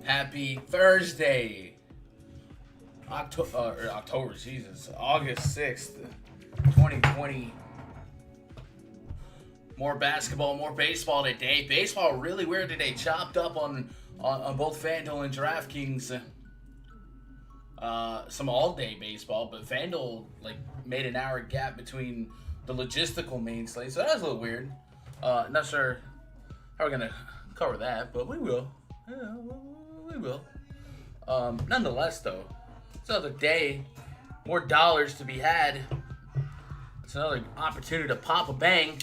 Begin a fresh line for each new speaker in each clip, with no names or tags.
Happy Thursday, August 6th, 2020. More basketball, more baseball today. Baseball really weird today. Chopped up on both FanDuel and DraftKings. Some all-day baseball, but FanDuel made an hour gap between the logistical main slate, so that was a little weird. Not sure how we're gonna cover that, but we will. Yeah, we will. Nonetheless, though, it's another day, more dollars to be had. It's another opportunity to pop a bang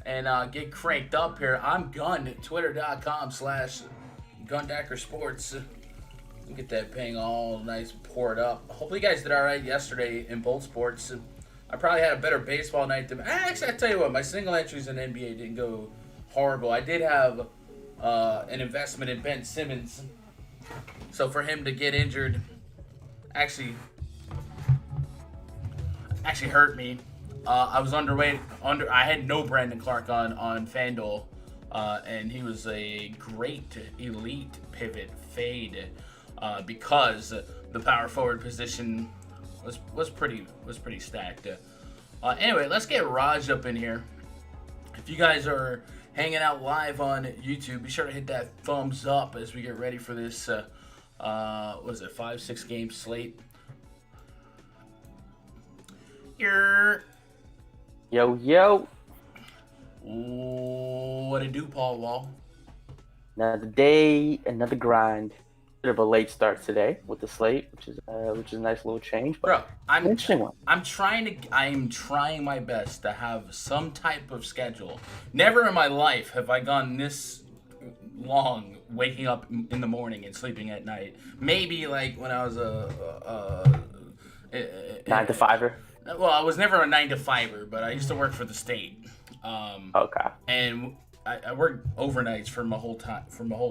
and get cranked up here. I'm Gun, twitter.com/GundackerSports. Get that ping all nice and poured up. Hopefully you guys did all right yesterday in both sports. I probably had a better baseball night than... Actually, I tell you what, my single entries in NBA didn't go horrible. I did have an investment in Ben Simmons. So for him to get injured actually hurt me. I was underweight. I had no Brandon Clark on FanDuel, and he was a great elite pivot fade because the power forward position was pretty stacked. Anyway, let's get Raj up in here. If you guys are hanging out live on YouTube, be sure to hit that thumbs up as we get ready for this. What is it, 5-6 game slate?
Yo.
What it do, Paul Wall?
Another day, another grind. Bit of a late start today with the slate, which is a nice little change. But
bro, I'm
interesting one.
I'm trying my best to have some type of schedule. Never in my life have I gone this long waking up in the morning and sleeping at night. Maybe like when I was a
9 to 5er.
Well, I was never a 9 to 5er, but I used to work for the state.
Okay.
And I worked overnights for my whole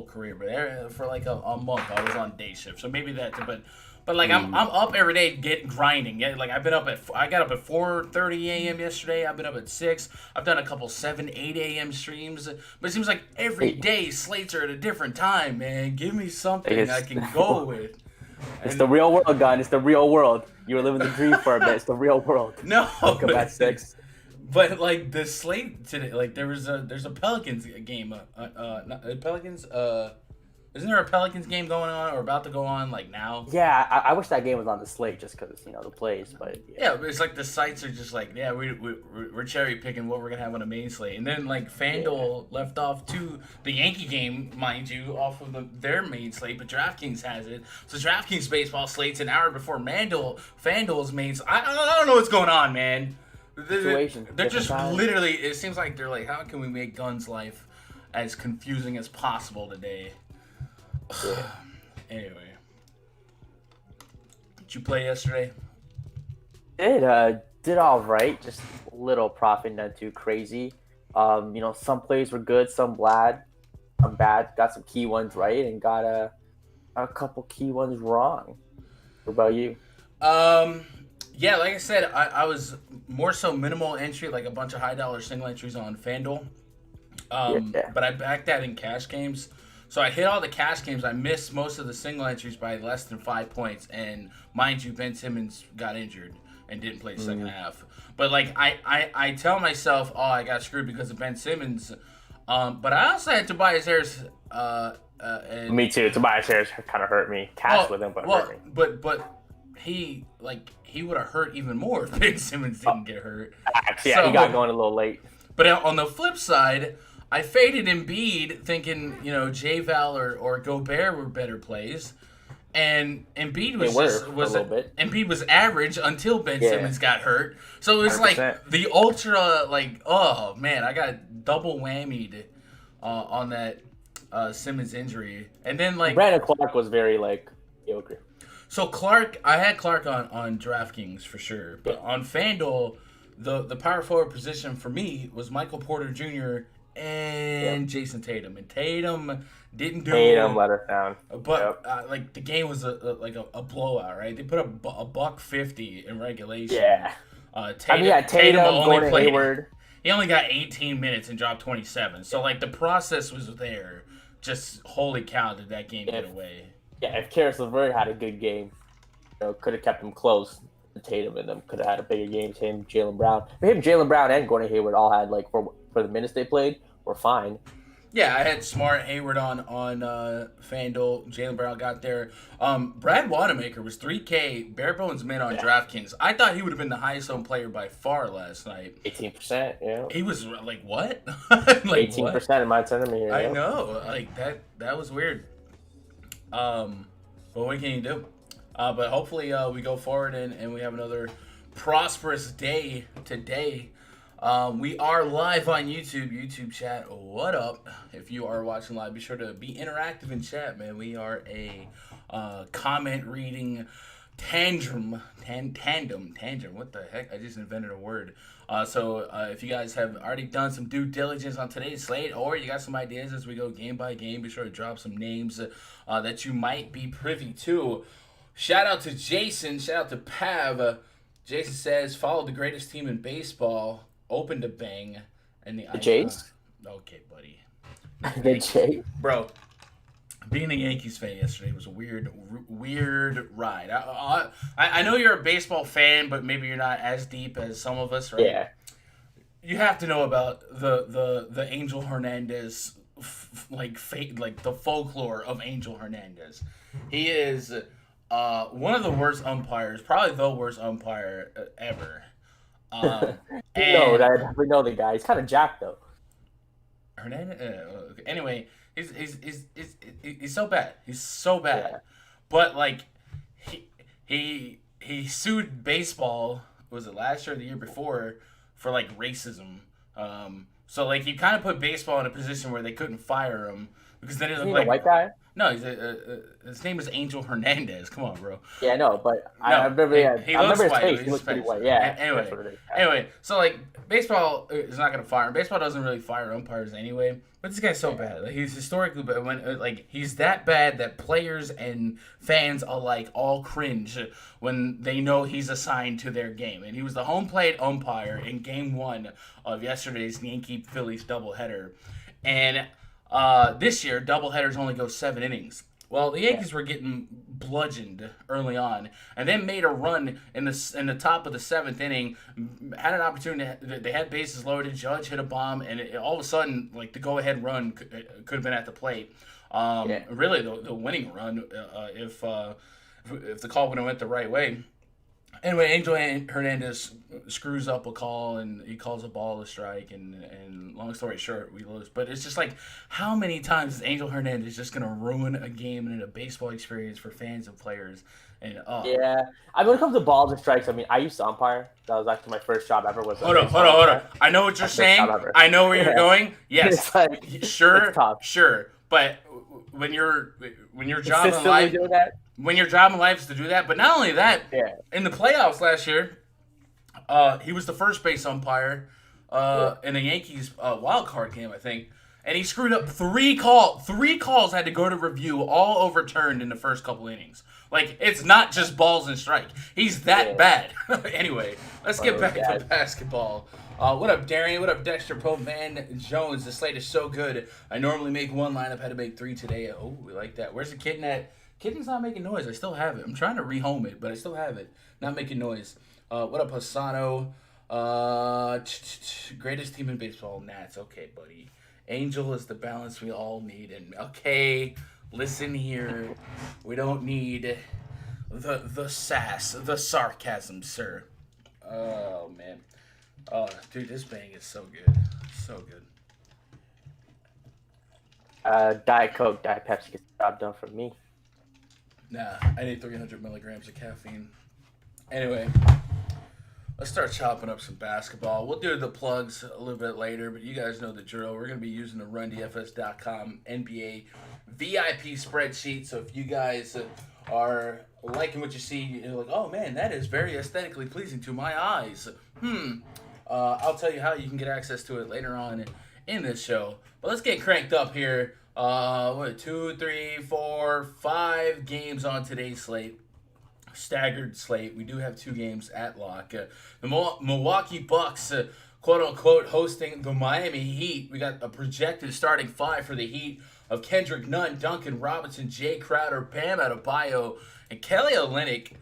career, but for like a month I was on day shift. So maybe that, but like I'm up every day grinding. Yeah, like I got up at 4:30 a.m. yesterday. I've been up at 6. I've done a couple 7, 8 a.m. streams, but it seems like every day slates are at a different time. Man, give me something I can go with.
It's the real world, Gun. It's the real world. You were living the dream for a bit. It's the real world.
No,
come at 6.
But like the slate today, like there's a Pelicans game. Pelicans. Isn't there a Pelicans game going on or about to go on like now?
Yeah, I wish that game was on the slate just because the plays. But
yeah, but it's like the sites are just like we're cherry picking what we're gonna have on the main slate, and then like FanDuel left off to the Yankee game, mind you, off of their main slate, but DraftKings has it. So DraftKings baseball slate's an hour before FanDuel's main. I don't know what's going on, man. They're just literally. It seems like they're like, how can we make Gun's life as confusing as possible today?
Yeah.
Anyway, did you play yesterday?
Did all right. Just a little profit, not too crazy. Some plays were good, some bad. Got some key ones right, and got a couple key ones wrong. What about you?
Yeah, like I said, I was more so minimal entry, like a bunch of high dollar single entries on FanDuel. But I backed that in cash games. So I hit all the cash games. I missed most of the single entries by less than 5 points. And mind you, Ben Simmons got injured and didn't play the second half. But like I tell myself, oh, I got screwed because of Ben Simmons. But I also had Tobias Harris.
Me too. Tobias Harris kind of hurt me. Cash with him, but hurt me.
But he would have hurt even more if Ben Simmons didn't get hurt.
Yeah, he got going a little late.
But on the flip side, I faded Embiid thinking, J-Val or Gobert were better plays. And Embiid Embiid was average until Ben Simmons got hurt. So it was 100%. Like the ultra, oh man, I got double whammied on that Simmons injury. And then
Brandon Clark was very mediocre.
So I had Clark on DraftKings for sure, but on FanDuel, the power forward position for me was Michael Porter Jr. and Jason Tatum, and Tatum didn't do.
Tatum let us down,
but the game was a blowout, right? They put a $150 in regulation.
Yeah,
Tatum
Gordon Hayward.
He only got 18 minutes and dropped 27. So the process was there just holy cow, did that game get away?
Yeah, if Karis LeVert had a good game, could have kept them close. Tatum and them could have had a bigger game. Him, Jaylen Brown, Jaylen Brown and Gordon Hayward all had like for the minutes they played were fine.
Yeah, I had Smart, Hayward on FanDuel. Jaylen Brown got there. Brad Wanamaker was 3K bare bones min on DraftKings. I thought he would have been the highest owned player by far last night.
18%. Yeah.
He was like what?
Like 18% in my tournament here.
I know, like that was weird. But what can you do? But hopefully we go forward and we have another prosperous day today. We are live on YouTube chat. What up? If you are watching live, be sure to be interactive in chat, man. We are a comment reading tandem. What the heck? I just invented a word. So if you guys have already done some due diligence on today's slate, or you got some ideas as we go game by game, be sure to drop some names that you might be privy to. Shout out to Jason. Shout out to Pav. Jason says, follow the greatest team in baseball. Open to bang. And the
Jays?
Okay, buddy.
The Jays?
Bro, being a Yankees fan yesterday was a weird ride. I know you're a baseball fan, but maybe you're not as deep as some of us, right?
Yeah.
You have to know about the Angel Hernandez, like the folklore of Angel Hernandez. He is one of the worst umpires, probably the worst umpire ever.
We know the guy. He's kind of jacked though.
Hernandez. Anyway, he's so bad. He's so bad.
Yeah.
But like, he sued baseball. Was it last year or the year before for like racism? So like he kind of put baseball in a position where they couldn't fire him because then it looked like
a white guy.
No, his name is Angel Hernandez. Come on, bro.
Yeah, no, but I remember.
He looks
his
white.
face. He looks pretty white. Yeah.
Anyway, so like baseball is not gonna fire him. Baseball doesn't really fire umpires anyway. But this guy's so bad. Like, he's historically bad. When he's that bad that players and fans alike all cringe when they know he's assigned to their game. And he was the home plate umpire in Game 1 of yesterday's Yankee-Phillies doubleheader. And this year, doubleheaders only go 7 innings. Well, the Yankees were getting bludgeoned early on, and then made a run in the top of the 7th inning. Had an opportunity. They had bases loaded. Judge hit a bomb, and all of a sudden, like the go-ahead run could have been at the plate. Really, the winning run if the call would have went the right way. Anyway, Angel Hernandez screws up a call, and he calls a ball a strike, and long story short, we lose. But it's just like, how many times is Angel Hernandez just going to ruin a game and a baseball experience for fans and players? And
yeah, I mean, when it comes to balls and strikes, I mean, I used to umpire. That was actually my first job ever.
Hold on. I know what you're saying. I know where you're going. Yes, sure. But when your job in life, when your job in life is to do that, but not only that, in the playoffs last year, he was the first base umpire in the Yankees wild card game, I think, and he screwed up 3 calls. 3 calls had to go to review, all overturned in the first couple innings. Like, it's not just balls and strike. He's that bad. Anyway, let's get back to basketball. What up, Darian? What up, Dexter, Pope, Van Jones? The slate is so good. I normally make 1 lineup. Had to make 3 today. Oh, we like that. Where's the kitten at? Kitten's not making noise. I still have it. I'm trying to rehome it, but I still have it. Not making noise. What up, Hasano? Greatest team in baseball, Nats. Okay, buddy. Angel is the balance we all need. And okay, listen here. We don't need the sass, the sarcasm, sir. Oh, man. Oh, dude, this bang is so good. So good.
Diet Coke, Diet Pepsi gets the job done for me.
Nah, I need 300 milligrams of caffeine. Anyway, let's start chopping up some basketball. We'll do the plugs a little bit later, but you guys know the drill. We're going to be using the RunDFS.com NBA VIP spreadsheet. So if you guys are liking what you see, you're like, oh man, that is very aesthetically pleasing to my eyes. I'll tell you how you can get access to it later on in this show. But let's get cranked up here. 2, 3, 4, 5 games on today's slate. Staggered slate. We do have 2 games at lock. The Milwaukee Bucks, quote unquote, hosting the Miami Heat. We got a projected starting 5 for the Heat. of Kendrick Nunn, Duncan Robinson, Jay Crowder, Bam Adebayo, and Kelly Olynyk.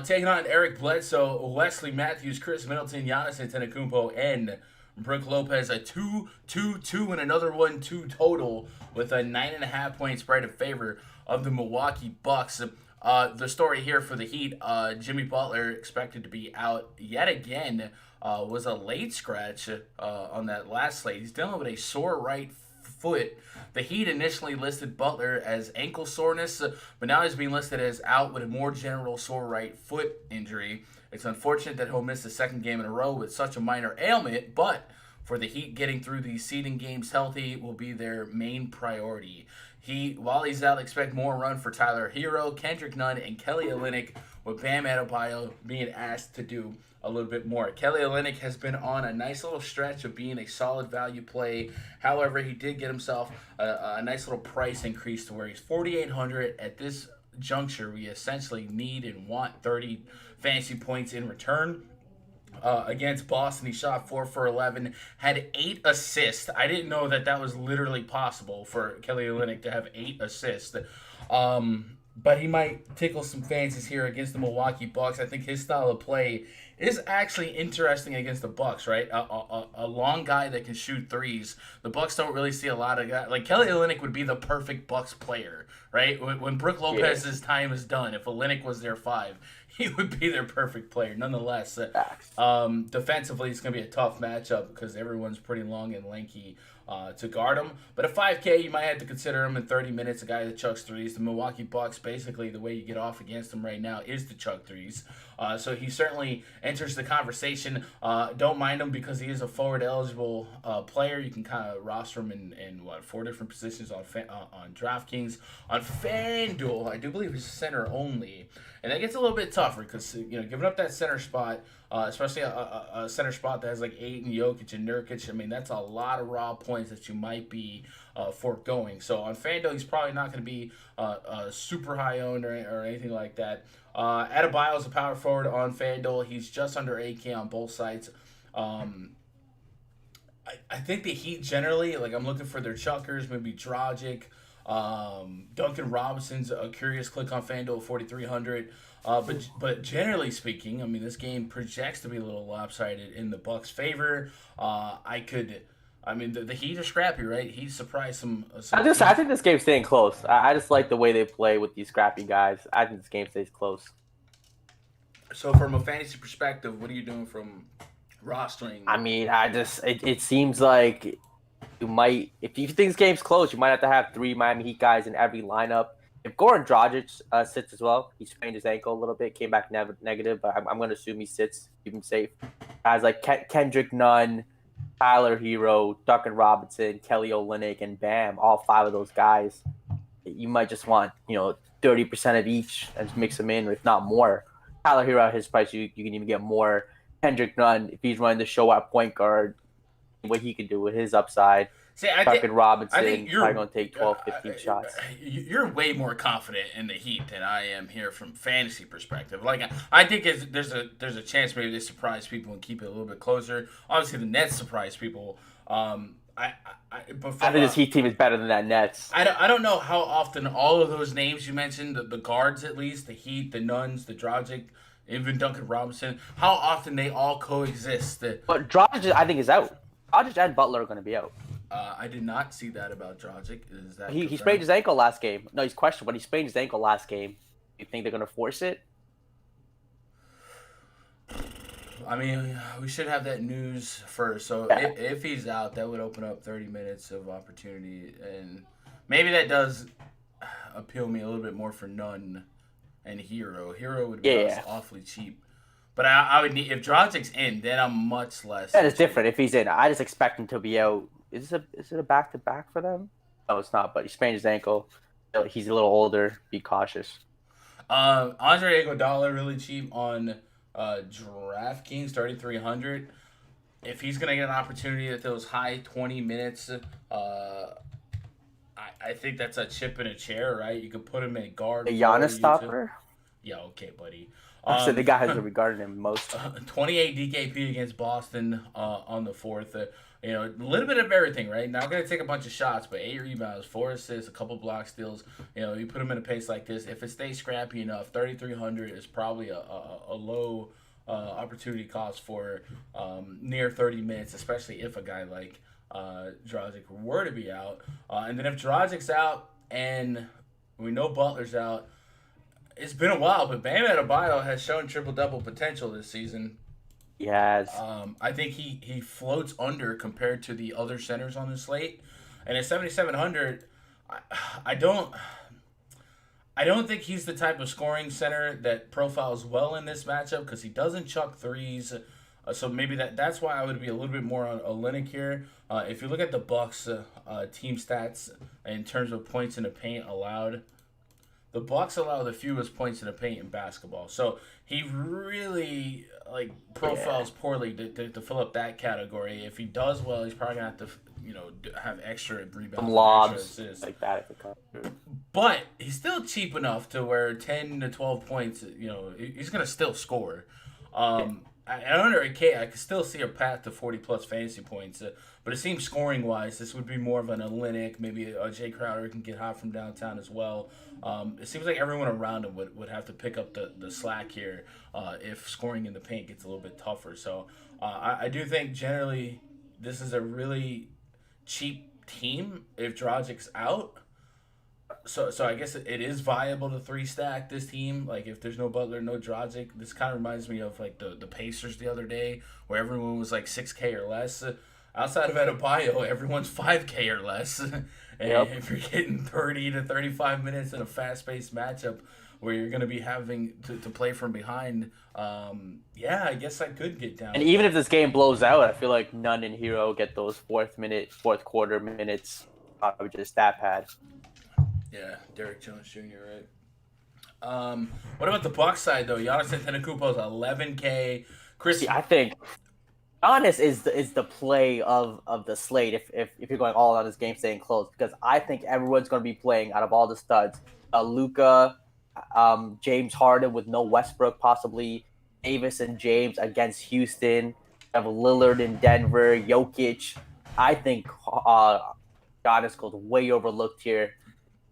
Taking on Eric Bledsoe, Wesley Matthews, Chris Middleton, Giannis Antetokounmpo, and Brook Lopez. A 2-2-2 and another 1-2 total with a 9.5 point spread in favor of the Milwaukee Bucks. The story here for the Heat, Jimmy Butler expected to be out yet again. Was a late scratch on that last slate. He's dealing with a sore right foot. The Heat initially listed Butler as ankle soreness, but now he's being listed as out with a more general sore right foot injury. It's unfortunate that he'll miss the second game in a row with such a minor ailment, but for the Heat, getting through these seeding games healthy will be their main priority. While he's out, expect more run for Tyler Hero, Kendrick Nunn, and Kelly Olynyk, with Bam Adebayo being asked to do a little bit more. Kelly Olynyk has been on a nice little stretch of being a solid value play. However, he did get himself a nice little price increase to where he's $4,800 at this juncture. We essentially need and want 30 fantasy points in return. Against Boston, he shot 4 for 11, had 8 assists. I didn't know that was literally possible for Kelly Olynyk to have 8 assists. But he might tickle some fancies here against the Milwaukee Bucks. I think his style of play is actually interesting against the Bucks, right? A long guy that can shoot threes. The Bucks don't really see a lot of guys. Like, Kelly Olynyk would be the perfect Bucks player, right? When Brook Lopez's time is done, if Olynyk was their 5, he would be their perfect player. Nonetheless, defensively, it's going to be a tough matchup because everyone's pretty long and lanky to guard him. But at 5K, you might have to consider him in 30 minutes, a guy that chucks threes. The Milwaukee Bucks, basically, the way you get off against him right now is to chuck threes. So he certainly enters the conversation. Don't mind him because he is a forward-eligible player. You can kind of roster him in 4 different positions on DraftKings. On FanDuel, I do believe he's center only. And that gets a little bit tougher because, giving up that center spot, especially a center spot that has like Ayton, Jokic, and Nurkic, I mean, that's a lot of raw points that you might be foregoing. So on FanDuel, he's probably not going to be super high owned or anything like that. Adebayo is a power forward on FanDuel. He's just under 8K on both sides. I think the Heat generally, like, I'm looking for their chuckers, maybe Dragic. Duncan Robinson's a curious click on FanDuel, 4,300. But generally speaking, I mean, this game projects to be a little lopsided in the Bucks' favor. The Heat are scrappy, right? He surprised some
I think this game's staying close. I just like the way they play with these scrappy guys. I think this game stays close.
So from a fantasy perspective, what are you doing from rostering?
I mean, it seems like you might, if you think this game's close, you might have to have 3 Miami Heat guys in every lineup. If Goran Dragic sits as well, he sprained his ankle a little bit, came back negative, but I'm going to assume he sits, keep him safe. Guys like Kendrick Nunn, Tyler Hero, Duncan Robinson, Kelly Olynyk, and Bam, all 5 of those guys. You might just want, 30% of each and mix them in, if not more. Tyler Hero at his price, you can even get more. Kendrick Nunn, if he's running the show at point guard, what he can do with his upside. Duncan Robinson, probably going to take 12, 15 shots.
You're way more confident in the Heat than I am here from fantasy perspective. Like, I think there's a chance maybe they surprise people and keep it a little bit closer. Obviously, the Nets surprise people. I think
this Heat team is better than that Nets.
I don't know how often all of those names you mentioned, the guards at least, the Heat, the Nuns, the Dragic, even Duncan Robinson, how often they all coexist.
But Dragic, I think, is out. Dragic and Butler are going to be out.
I did not see that about Dragic. Is that
he sprained his ankle last game? No, he's questionable, but he sprained his ankle last game. You think they're going to force it?
I mean, we should have that news first. So if he's out, that would open up 30 minutes of opportunity, and maybe that does appeal me a little bit more for Nunn and Hero. Hero would be awfully cheap. But I would need, if Dragic's in, then I'm much less.
That is different if he's in. I just expect him to be out. Is it a back-to-back for them? No, it's not, but he sprained his ankle. He's a little older. Be cautious.
Andre Iguodala really cheap on DraftKings, 3,300. If he's going to get an opportunity at those high 20 minutes, I think that's a chip in a chair, right? You could put him in guard.
A Giannis stopper?
Yeah, okay, buddy.
So the
Um,
guy has been regarding him most.
28 DKP against Boston on the fourth. A little bit of everything, right? Not going to take a bunch of shots, but 8 rebounds, 4 assists, a couple block steals. You put him in a pace like this. If it stays scrappy enough, 3,300 is probably a low opportunity cost for near 30 minutes, especially if a guy like Dragic were to be out. And then if Dragic's out and we know Butler's out, it's been a while, but Bam Adebayo has shown triple-double potential this season.
Yes.
I think he floats under compared to the other centers on the slate, and at 7,700, I, I don't I don't think he's the type of scoring center that profiles well in this matchup because he doesn't chuck threes. So maybe that's why I would be a little bit more on Olynyk here. If you look at the Bucks team stats in terms of points in the paint allowed, the Bucks allow the fewest points in the paint in basketball. So he really profiles poorly to fill up that category. If he does well, he's probably gonna have to have extra rebounds,
Some
and extra
lobs
assists.
like that if it comes.
But he's still cheap enough to where 10 to 12 points, he's going to still score. Under a K, I could still see a path to 40-plus fantasy points. But it seems scoring-wise, this would be more of an Olynyk. Maybe a Jay Crowder can get hot from downtown as well. It seems like everyone around him would have to pick up the slack here if scoring in the paint gets a little bit tougher. So I do think generally this is a really cheap team if Dragic's out. So I guess it is viable to three stack this team. Like if there's no Butler, no Dragic, this kind of reminds me of like the Pacers the other day where everyone was like 6K or less. Outside of Adebayo, everyone's 5K or less. And if you're getting 30 to 35 minutes in a fast-paced matchup where you're going to be having to play from behind, I guess I could get down.
And even if this game blows out, I feel like none in Hero get those fourth quarter minutes. Probably just stat pad.
Yeah, Derek Jones Jr., right? What about the Bucks side, though? Giannis Antetokounmpo's 11K.
See, I think Giannis is the play of the slate if you're going all on this game staying close, because I think everyone's going to be playing out of all the studs. Luka, James Harden with no Westbrook possibly, Davis and James against Houston, you have Lillard in Denver, Jokic. I think Giannis goes way overlooked here.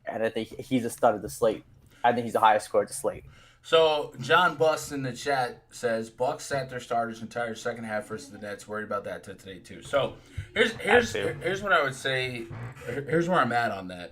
And I think he's a stud of the slate. I think he's the highest scorer of the slate.
So John Bust in the chat says Bucks sat their starters entire second half versus the Nets. Worried about that today too. So here's what I would say. Here's where I'm at on that.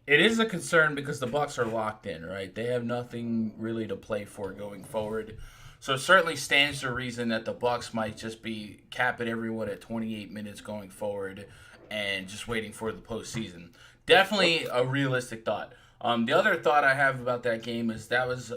It is a concern because the Bucks are locked in, right? They have nothing really to play for going forward. So it certainly stands to reason that the Bucks might just be capping everyone at 28 minutes going forward and just waiting for the postseason. Definitely a realistic thought. The other thought I have about that game is that was,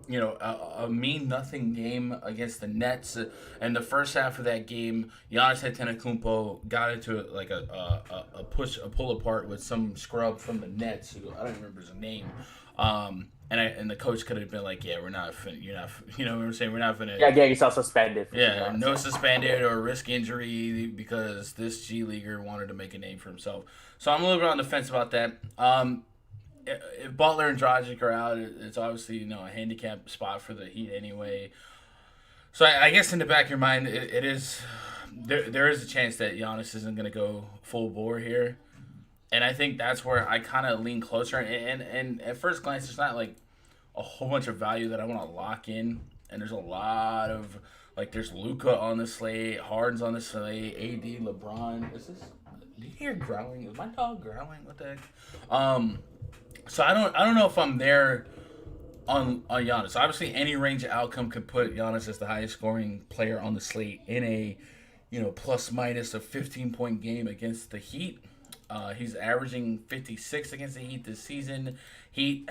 a mean nothing game against the Nets. And the first half of that game, Giannis Antetokounmpo got into a pull apart with some scrub from the Nets. Who I don't remember his name. And the coach could have been like, yeah, we're not, you're not, you know what I'm saying? We're not going to.
Yeah, get yourself suspended.
Yeah, no suspended or risk injury because this G Leaguer wanted to make a name for himself. So I'm a little bit on the fence about that. If Butler and Dragic are out, it's obviously, a handicap spot for the Heat anyway. So I guess in the back of your mind, it is, there is a chance that Giannis isn't going to go full bore here. And I think that's where I kind of lean closer. And at first glance, there's not like a whole bunch of value that I want to lock in. And there's a lot of, there's Luka on the slate, Harden's on the slate, AD, LeBron. Did you hear growling? Is my dog growling? What the heck? So I don't know if I'm there on Giannis. Obviously, any range of outcome could put Giannis as the highest scoring player on the slate in a, plus minus a 15-point game against the Heat. He's averaging 56 against the Heat this season. Heat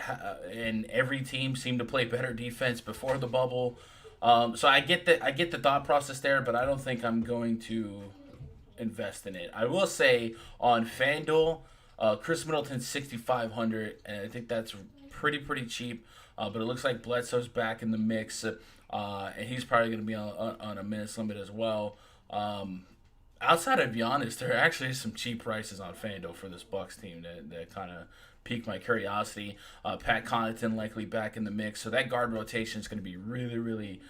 and every team seemed to play better defense before the bubble. So I get the thought process there, but I don't think I'm going to invest in it. I will say on FanDuel, Chris Middleton's 6,500, and I think that's pretty cheap. But it looks like Bledsoe's back in the mix, and he's probably going to be on a minutes limit as well. outside of Giannis, there are actually some cheap prices on FanDuel for this Bucks team that kind of piqued my curiosity. Pat Connaughton likely back in the mix, so that guard rotation is going to be really, really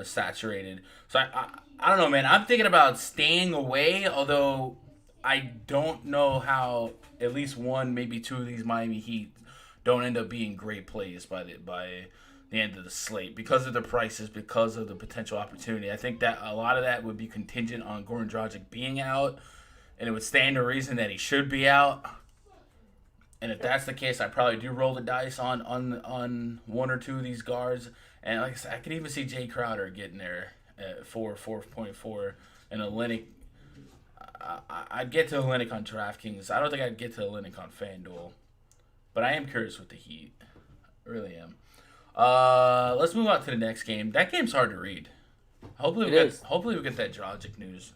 saturated. So I don't know, man. I'm thinking about staying away, although I don't know how at least one, maybe two of these Miami Heat don't end up being great plays by the end of the slate because of the prices, because of the potential opportunity. I think that a lot of that would be contingent on Goran Dragic being out, and it would stand to reason that he should be out. And if that's the case, I probably do roll the dice on one or two of these guards. And like I said, I could even see Jay Crowder getting there at 4.4, and Olynyk. I'd get to Olynyk on DraftKings. I don't think I'd get to Olynyk on FanDuel, but I am curious with the Heat. I really am. Let's move on to the next game. That game's hard to read. Hopefully we get that Dragic news.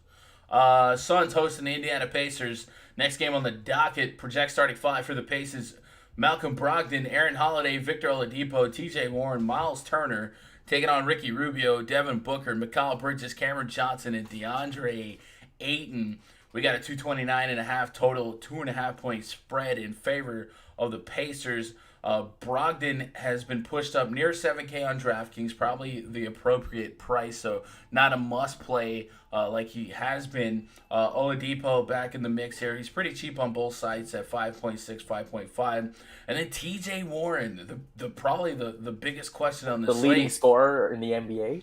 Suns hosting the Indiana Pacers. Next game on the docket. Project starting five for the Pacers: Malcolm Brogdon, Aaron Holiday, Victor Oladipo, T.J. Warren, Miles Turner, taking on Ricky Rubio, Devin Booker, Mikal Bridges, Cameron Johnson, and DeAndre Ayton. We got a 229.5 total, 2.5 point spread in favor of the Pacers. Brogdon has been pushed up near 7K on DraftKings, probably the appropriate price, so not a must play like he has been. Oladipo back in the mix here. He's pretty cheap on both sides at 5.6, 5.5. And then TJ Warren, probably the biggest question on the slate.
Leading scorer in the NBA.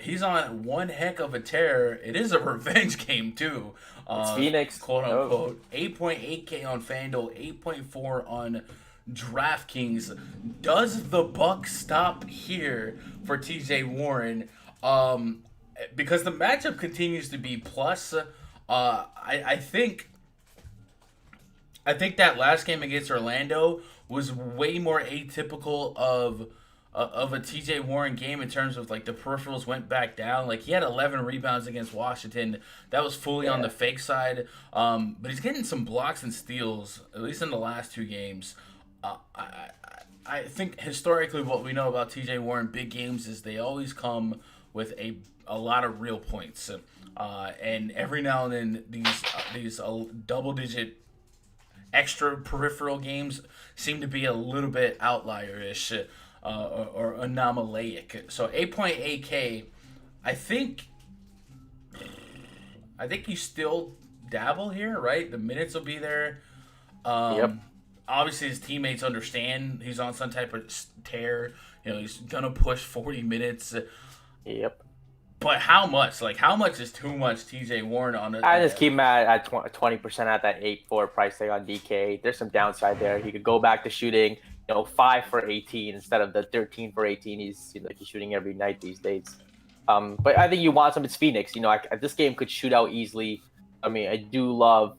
He's on one heck of a tear. It is a revenge game too.
It's Phoenix,
quote unquote. 8.8K on FanDuel, 8.4 on DraftKings. Does the buck stop here for TJ Warren? Because the matchup continues to be plus. I think that last game against Orlando was way more atypical of a TJ Warren game in terms of like the peripherals went back down. Like he had 11 rebounds against Washington. That was fully on the fake side. But he's getting some blocks and steals, at least in the last two games. I think historically what we know about TJ Warren big games is they always come with a lot of real points. And every now and then these double digit extra peripheral games seem to be a little bit outlier-ish. Or anomalaic. So 8.8K, I think you still dabble here, right? The minutes will be there.
Yep.
Obviously, his teammates understand he's on some type of tear. You know, he's gonna push 40 minutes.
Yep.
But how much? Like, how much is too much TJ Warren on it?
I just keep him at 20% at that 8.4 price tag on DK. There's some downside there. He could go back to shooting, 5 for 18 instead of the 13 for 18 he's shooting every night these days. But I think you want some. It's Phoenix. This game could shoot out easily. I mean, I do love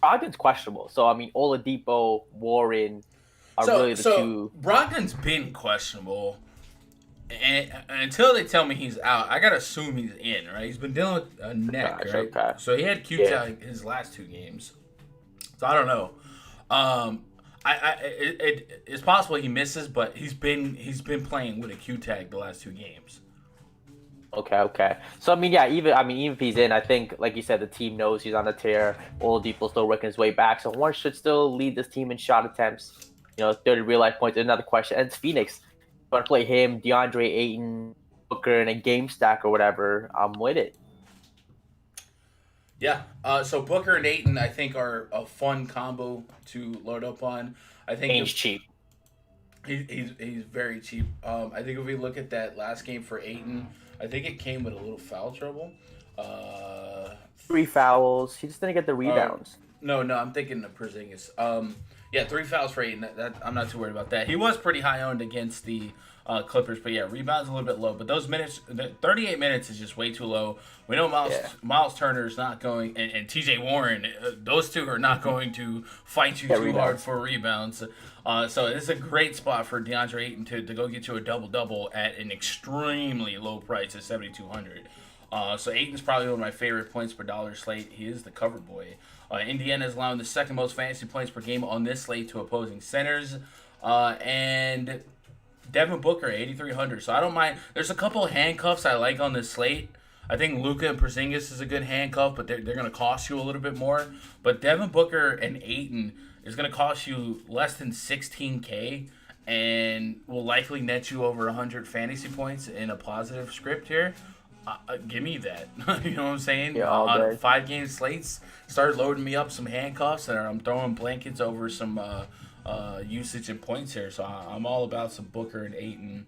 Brogdon's questionable. So I mean, Oladipo, Warren are really the two.
Brogdon's been questionable. And until they tell me he's out, I gotta assume he's in, right? He's been dealing with a neck, right? Okay. So he had Q-tag his last two games. So I don't know. It's possible he misses, but he's been playing with a Q-tag the last two games.
Okay. So I mean, even if he's in, I think, like you said, the team knows he's on a tear. Oladipo's still working his way back, so Warren should still lead this team in shot attempts. 30 real life points. Another question, and it's Phoenix. Want to play him, DeAndre Ayton, Booker, and a game stack or whatever, I'm with it.
Yeah. So Booker and Ayton, I think, are a fun combo to load up on. I think
Ayton's cheap.
He's very cheap. I think if we look at that last game for Ayton, I think it came with a little foul trouble.
3 fouls. He just didn't get the rebounds.
No, I'm thinking of Porzingis. 3 fouls for Ayton. That I'm not too worried about that. He was pretty high owned against the Clippers, but yeah, rebounds a little bit low. But those minutes, 38 minutes is just way too low. We know Miles Turner is not going, and T.J. Warren, those two are not going to fight you too hard for rebounds. So it's a great spot for DeAndre Ayton to go get you a double-double at an extremely low price at $7,200. So Ayton's probably one of my favorite points per dollar slate. He is the cover boy. Indiana is allowing the second most fantasy points per game on this slate to opposing centers. And Devin Booker, 8,300. So I don't mind. There's a couple of handcuffs I like on this slate. I think Luka and Porzingis is a good handcuff, but they're going to cost you a little bit more. But Devin Booker and Ayton is going to cost you less than 16K and will likely net you over 100 fantasy points in a positive script here. Give me that. You know what I'm saying?
Yeah, all
On
day.
5-game slates, start loading me up some handcuffs, and I'm throwing blankets over some usage and points here. So I'm all about some Booker and Ayton.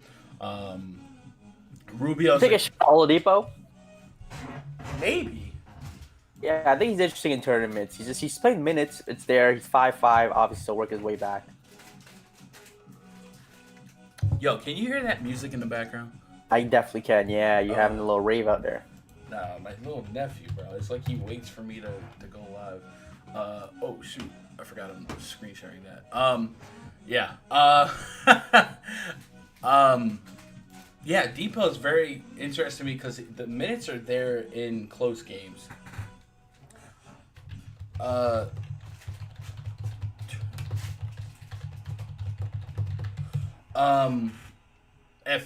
Rubio's
Take a shot at Oladipo.
maybe.
Yeah, I think he's interesting in tournaments. He's playing minutes. It's there. He's 5'5". Obviously, he'll work his way back.
Yo, can you hear that music in the background?
I definitely can. Yeah, you having a little rave out there.
Nah, my little nephew, bro. It's like he waits for me to go live. Oh shoot, I forgot I'm screen sharing that. Yeah. Yeah, Depot is very interesting to me because the minutes are there in close games. At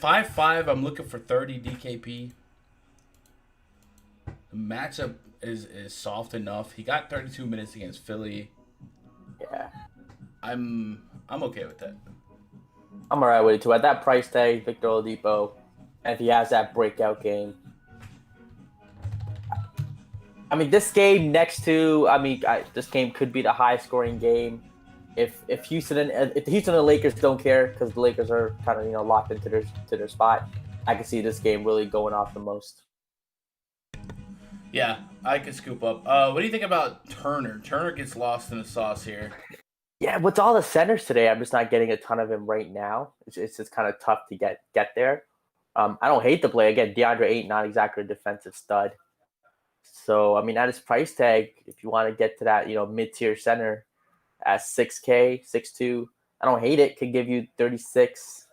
5'5", I'm looking for 30 DKP. The matchup is soft enough. He got 32 minutes against Philly.
Yeah,
I'm okay with that.
I'm alright with it too. At that price tag, Victor Oladipo, and if he has that breakout game, I mean, this game next to, this game could be the high scoring game. If the Houston and the Lakers don't care because the Lakers are kind of locked into their spot, I can see this game really going off the most.
Yeah, I could scoop up. What do you think about Turner? Turner gets lost in the sauce here.
Yeah, with all the centers today, I'm just not getting a ton of him right now. It's just kind of tough to get there. I don't hate the play. Again, DeAndre Ayton, not exactly a defensive stud. So, I mean, at his price tag, if you want to get to that, mid-tier center at 6K, 6'2", I don't hate it. Could give you 36,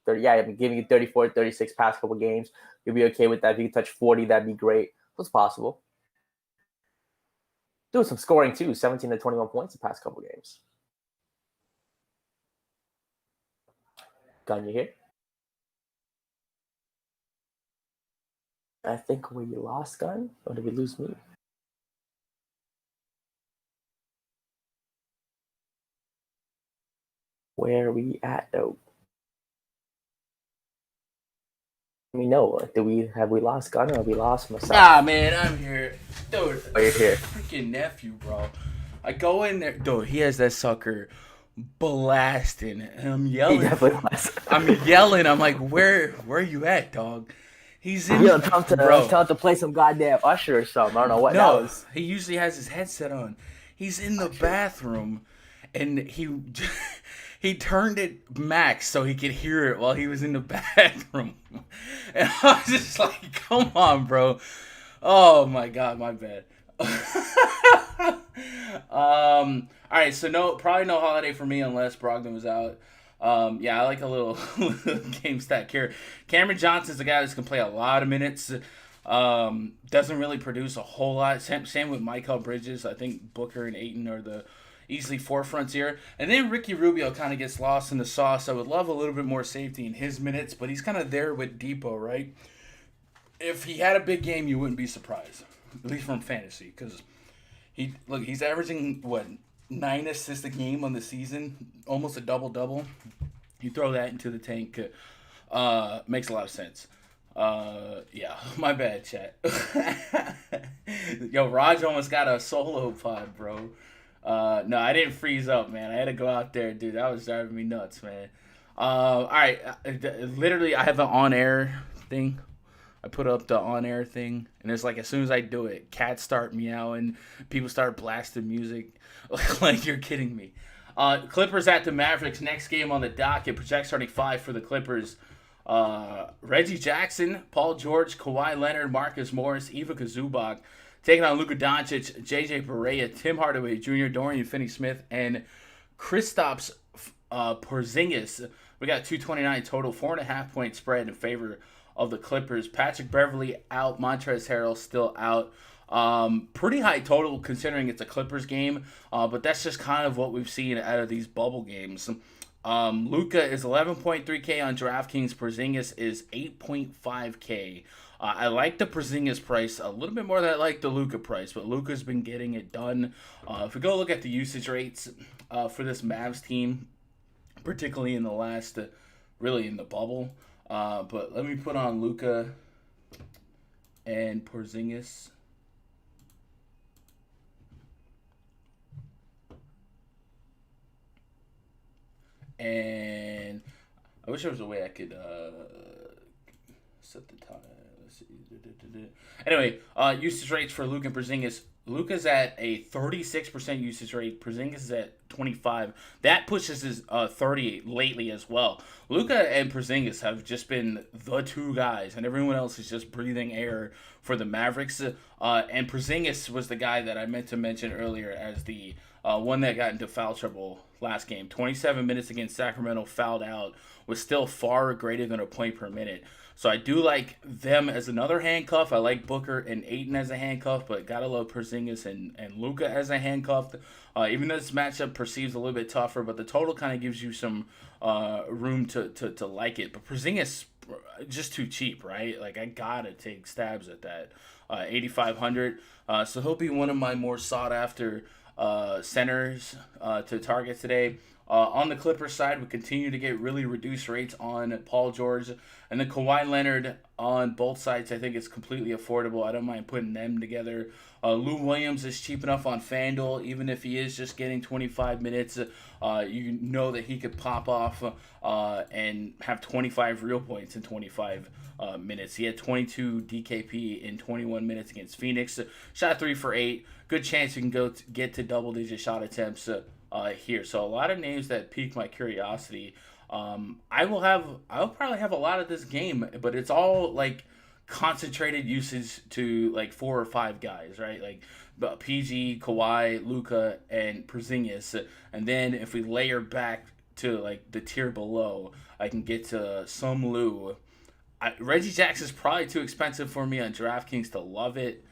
30. Yeah, I'm giving you 34, 36 past couple games. You'll be okay with that. If you can touch 40, that'd be great. What's possible? Doing some scoring too, 17 to 21 points the past couple games. Gun, you here? I think we lost Gun, or did we lose me? Where are we at though? Let me know. Have we lost Gun or have we lost myself?
Nah, man, I'm here, dude.
Oh, you're here.
Freaking nephew, bro. I go in there, dude. He has that sucker blasting, and I'm yelling.
He definitely was.
I'm yelling. I'm like, where are you at, dog? He's in.
Yo, tell him to play some goddamn Usher or something. I don't know what that was.
He usually has his headset on. He's in the bathroom, and he turned it max so he could hear it while he was in the bathroom. And I was just like, come on, bro. Oh my god, my bad. All right, so probably no holiday for me unless Brogdon was out. Yeah, I like a little game stack here. Cameron Johnson's a guy that's can play a lot of minutes. Doesn't really produce a whole lot. Same with Michael Bridges. I think Booker and Ayton are the easily forefronts here. And then Ricky Rubio kind of gets lost in the sauce. I would love a little bit more safety in his minutes, but he's kind of there with Depot, right? If he had a big game, you wouldn't be surprised, at least from fantasy, because he's averaging 9 assists a game on the season, almost a double-double. You throw that into the tank, makes a lot of sense. Yeah, my bad, chat. Yo, Raj almost got a solo pod, bro. No, I didn't freeze up, man. I had to go out there, dude. That was driving me nuts, man. All right, literally, I have an on-air thing. I put up the on-air thing, and it's like as soon as I do it, cats start meowing, people start blasting music. Like, you're kidding me. Clippers at the Mavericks. Next game on the docket. Project starting 5 for the Clippers. Reggie Jackson, Paul George, Kawhi Leonard, Marcus Morris, Ivica Zubac. Taking on Luka Doncic, J.J. Barea, Tim Hardaway Jr., Dorian Finney-Smith, and Kristaps Porzingis. We got 229 total, 4.5-point spread in favor of the Clippers. Patrick Beverley out, Montrezl Harrell still out. Pretty high total considering it's a Clippers game, but that's just kind of what we've seen out of these bubble games. Luca is 11.3K on DraftKings. Porzingis is 8.5K. I like the Porzingis price a little bit more than I like the Luca price, but Luca's been getting it done. If we go look at the usage rates for this Mavs team, particularly in the last, really in the bubble. But let me put on Luca and Porzingis. And I wish there was a way I could set the time. Let's see. Anyway, usage rates for Luka and Porzingis. Luka's at a 36% usage rate. Porzingis is at 25. That pushes his 38 lately as well. Luka and Porzingis have just been the two guys, and everyone else is just breathing air for the Mavericks. And Porzingis was the guy that I meant to mention earlier as the one that got into foul trouble last game. 27 minutes against Sacramento, fouled out, was still far greater than a point per minute. So I do like them as another handcuff. I like Booker and Ayton as a handcuff, but gotta love Porzingis and Luka as a handcuff. Even though this matchup perceives a little bit tougher, but the total kind of gives you some room to like it. But Porzingis, just too cheap, right? Like, I gotta take stabs at that. 8,500. So he'll be one of my more sought after centers to target today. On the Clippers side, we continue to get really reduced rates on Paul George and then Kawhi Leonard on both sides. I think it's completely affordable. I don't mind putting them together. Lou Williams is cheap enough on FanDuel, even if he is just getting 25 minutes. You know that he could pop off and have 25 real points in 25 minutes. He had 22 DKP in 21 minutes against Phoenix. Shot 3 for 8. Good chance you can get to double-digit shot attempts here. So a lot of names that pique my curiosity. I'll probably have a lot of this game, but it's all like concentrated usage to like 4 or 5 guys, right? Like PG, Kawhi, Luka, and Porzingis. And then if we layer back to like the tier below, I can get to some Lou. Reggie Jackson is probably too expensive for me on DraftKings to love it.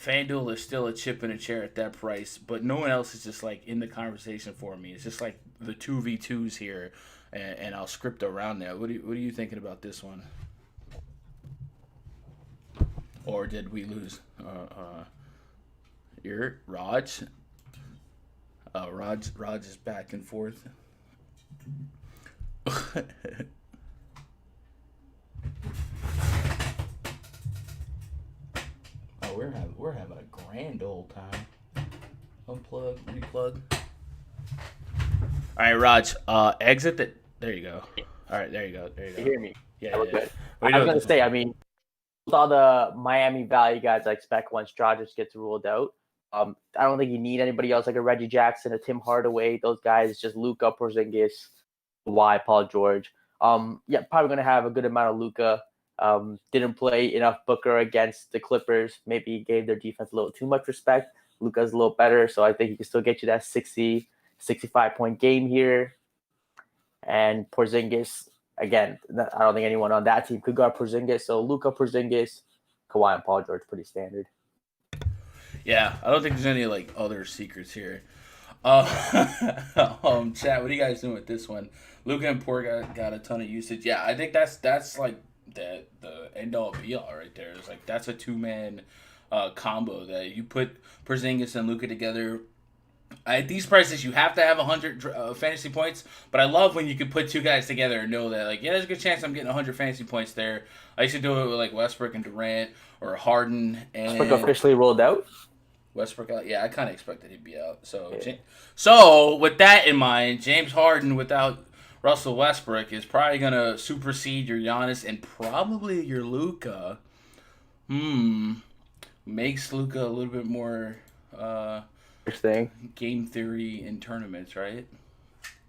FanDuel is still a chip in a chair at that price, but no one else is just like in the conversation for me. It's just like the 2v2s here, and I'll script around that. What are you thinking about this one? Or did we lose? Here, Raj. Raj is back and forth. We're having a grand old time. Unplug, replug. All right, Raj. Exit the. There you go. All right, there you go.
You hear me?
Yeah,
we're good. I was gonna say, I mean, with all the Miami value guys I expect once Dragic gets ruled out, I don't think you need anybody else like a Reggie Jackson, a Tim Hardaway. Those guys, just Luka, Porzingis, Kawhi, Paul George. Yeah, probably gonna have a good amount of Luka. Didn't play enough Booker against the Clippers. Maybe gave their defense a little too much respect. Luka's a little better, so I think he can still get you that 60, 65-point game here. And Porzingis, again, I don't think anyone on that team could guard Porzingis. So Luka, Porzingis, Kawhi, and Paul George, pretty standard.
Yeah, I don't think there's any like other secrets here. Chat, what are you guys doing with this one? Luka and Poor got a ton of usage. Yeah, I think that's like the end all be all right there. It's like that's a 2-man combo that you put Porzingis and Luka together. At these prices, you have to have 100 fantasy points, but I love when you can put 2 guys together and know that, like, yeah, there's a good chance I'm getting 100 fantasy points there. I used to do it with, like, Westbrook and Durant or Harden. And
Westbrook officially rolled out?
Westbrook out? Yeah, I kind of expected he'd be out. So with that in mind, James Harden without Russell Westbrook is probably going to supersede your Giannis and probably your Luka. Makes Luka a little bit more...
interesting
game theory in tournaments, right?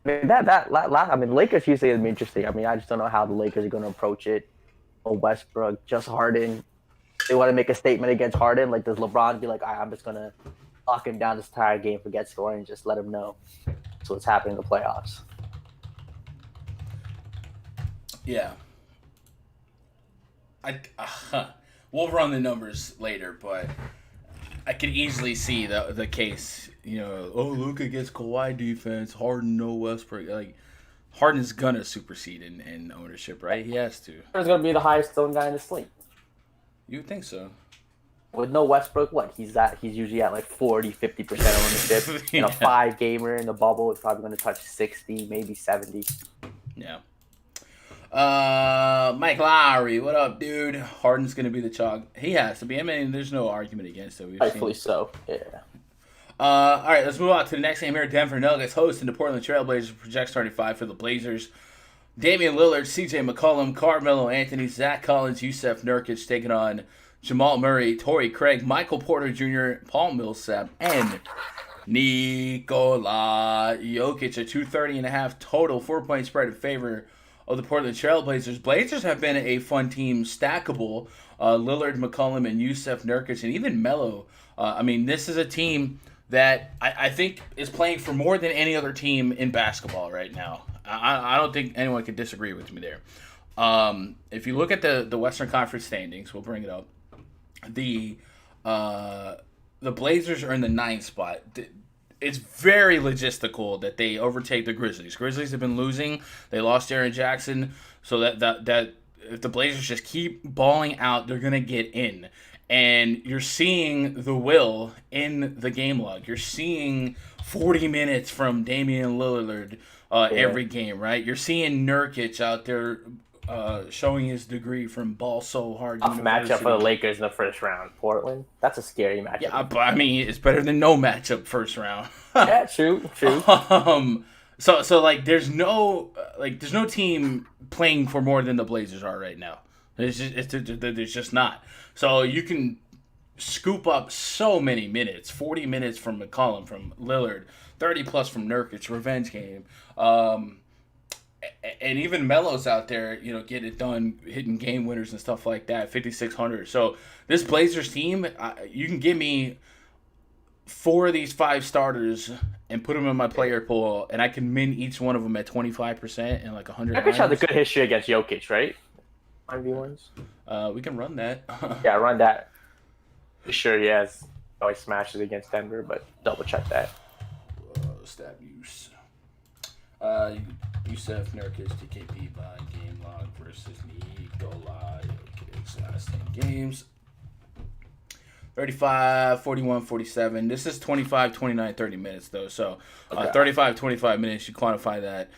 I mean, Lakers usually is interesting. I mean, I just don't know how the Lakers are going to approach it. Westbrook, just Harden. They want to make a statement against Harden. Like, does LeBron be like, I'm just going to lock him down this entire game, forget scoring, and just let him know that's what's happening in the playoffs?
Yeah. We'll run the numbers later, but I could easily see the case, Luka gets Kawhi defense, Harden, no Westbrook. Like, Harden's gonna supersede in ownership, right? He has to.
He's going to be the highest owned guy in the slate.
You would think so.
With no Westbrook, he's usually at like 40-50% ownership. In a 5-gamer in the bubble, it's probably going to touch 60, maybe 70.
Yeah. Mike Lowry, what up, dude? Harden's gonna be the chalk. He has to be. I mean, there's no argument against it.
Rightfully so. Yeah.
All right, let's move on to the next game here. Denver Nuggets hosting the Portland Trailblazers. Project starting 5 for the Blazers. Damian Lillard, C.J. McCollum, Carmelo Anthony, Zach Collins, Yusef Nurkic taking on Jamal Murray, Torrey Craig, Michael Porter Jr., Paul Millsap, and Nikola Jokic. A 230.5 total, 4-point spread in favor of the Portland Trailblazers. Blazers have been a fun team, stackable. Lillard, McCollum, and Yusef Nurkic, and even Melo. I mean, this is a team that I think is playing for more than any other team in basketball right now. I don't think anyone can disagree with me there. If you look at the Western Conference standings, we'll bring it up. The Blazers are in the 9th spot. It's very logistical that they overtake the Grizzlies. Grizzlies have been losing. They lost Jaren Jackson, so that if the Blazers just keep balling out, they're gonna get in. And you're seeing the will in the game log. You're seeing 40 minutes from Damian Lillard every game, right? You're seeing Nurkic out there showing his degree from Ball So Hard
Tough matchup for the Lakers in the first round. Portland, that's a scary matchup.
Yeah, but I mean, it's better than no matchup first round.
Yeah, true.
So like, there's no team playing for more than the Blazers are right now. There's just not. So you can scoop up so many minutes, 40 minutes from McCollum, from Lillard, 30 plus from Nurkic, revenge game. And even Melo's out there, get it done, hitting game winners and stuff like that, 5,600. So this Blazers team, you can give me 4 of these 5 starters and put them in my player pool, and I can min each one of them at 25% and like 100.
Nurkic has a good history against Jokic, right? 1v1s.
We can run that.
Yeah, run that. Sure, he has. Always smashes against Denver, but double check that.
Stab use. Yusef Nurkic TKP by game log versus Nikola Jokic last 10 games. 35, 41, 47. This is 25, 29, 30 minutes, though. So 35, 25 minutes, you quantify that.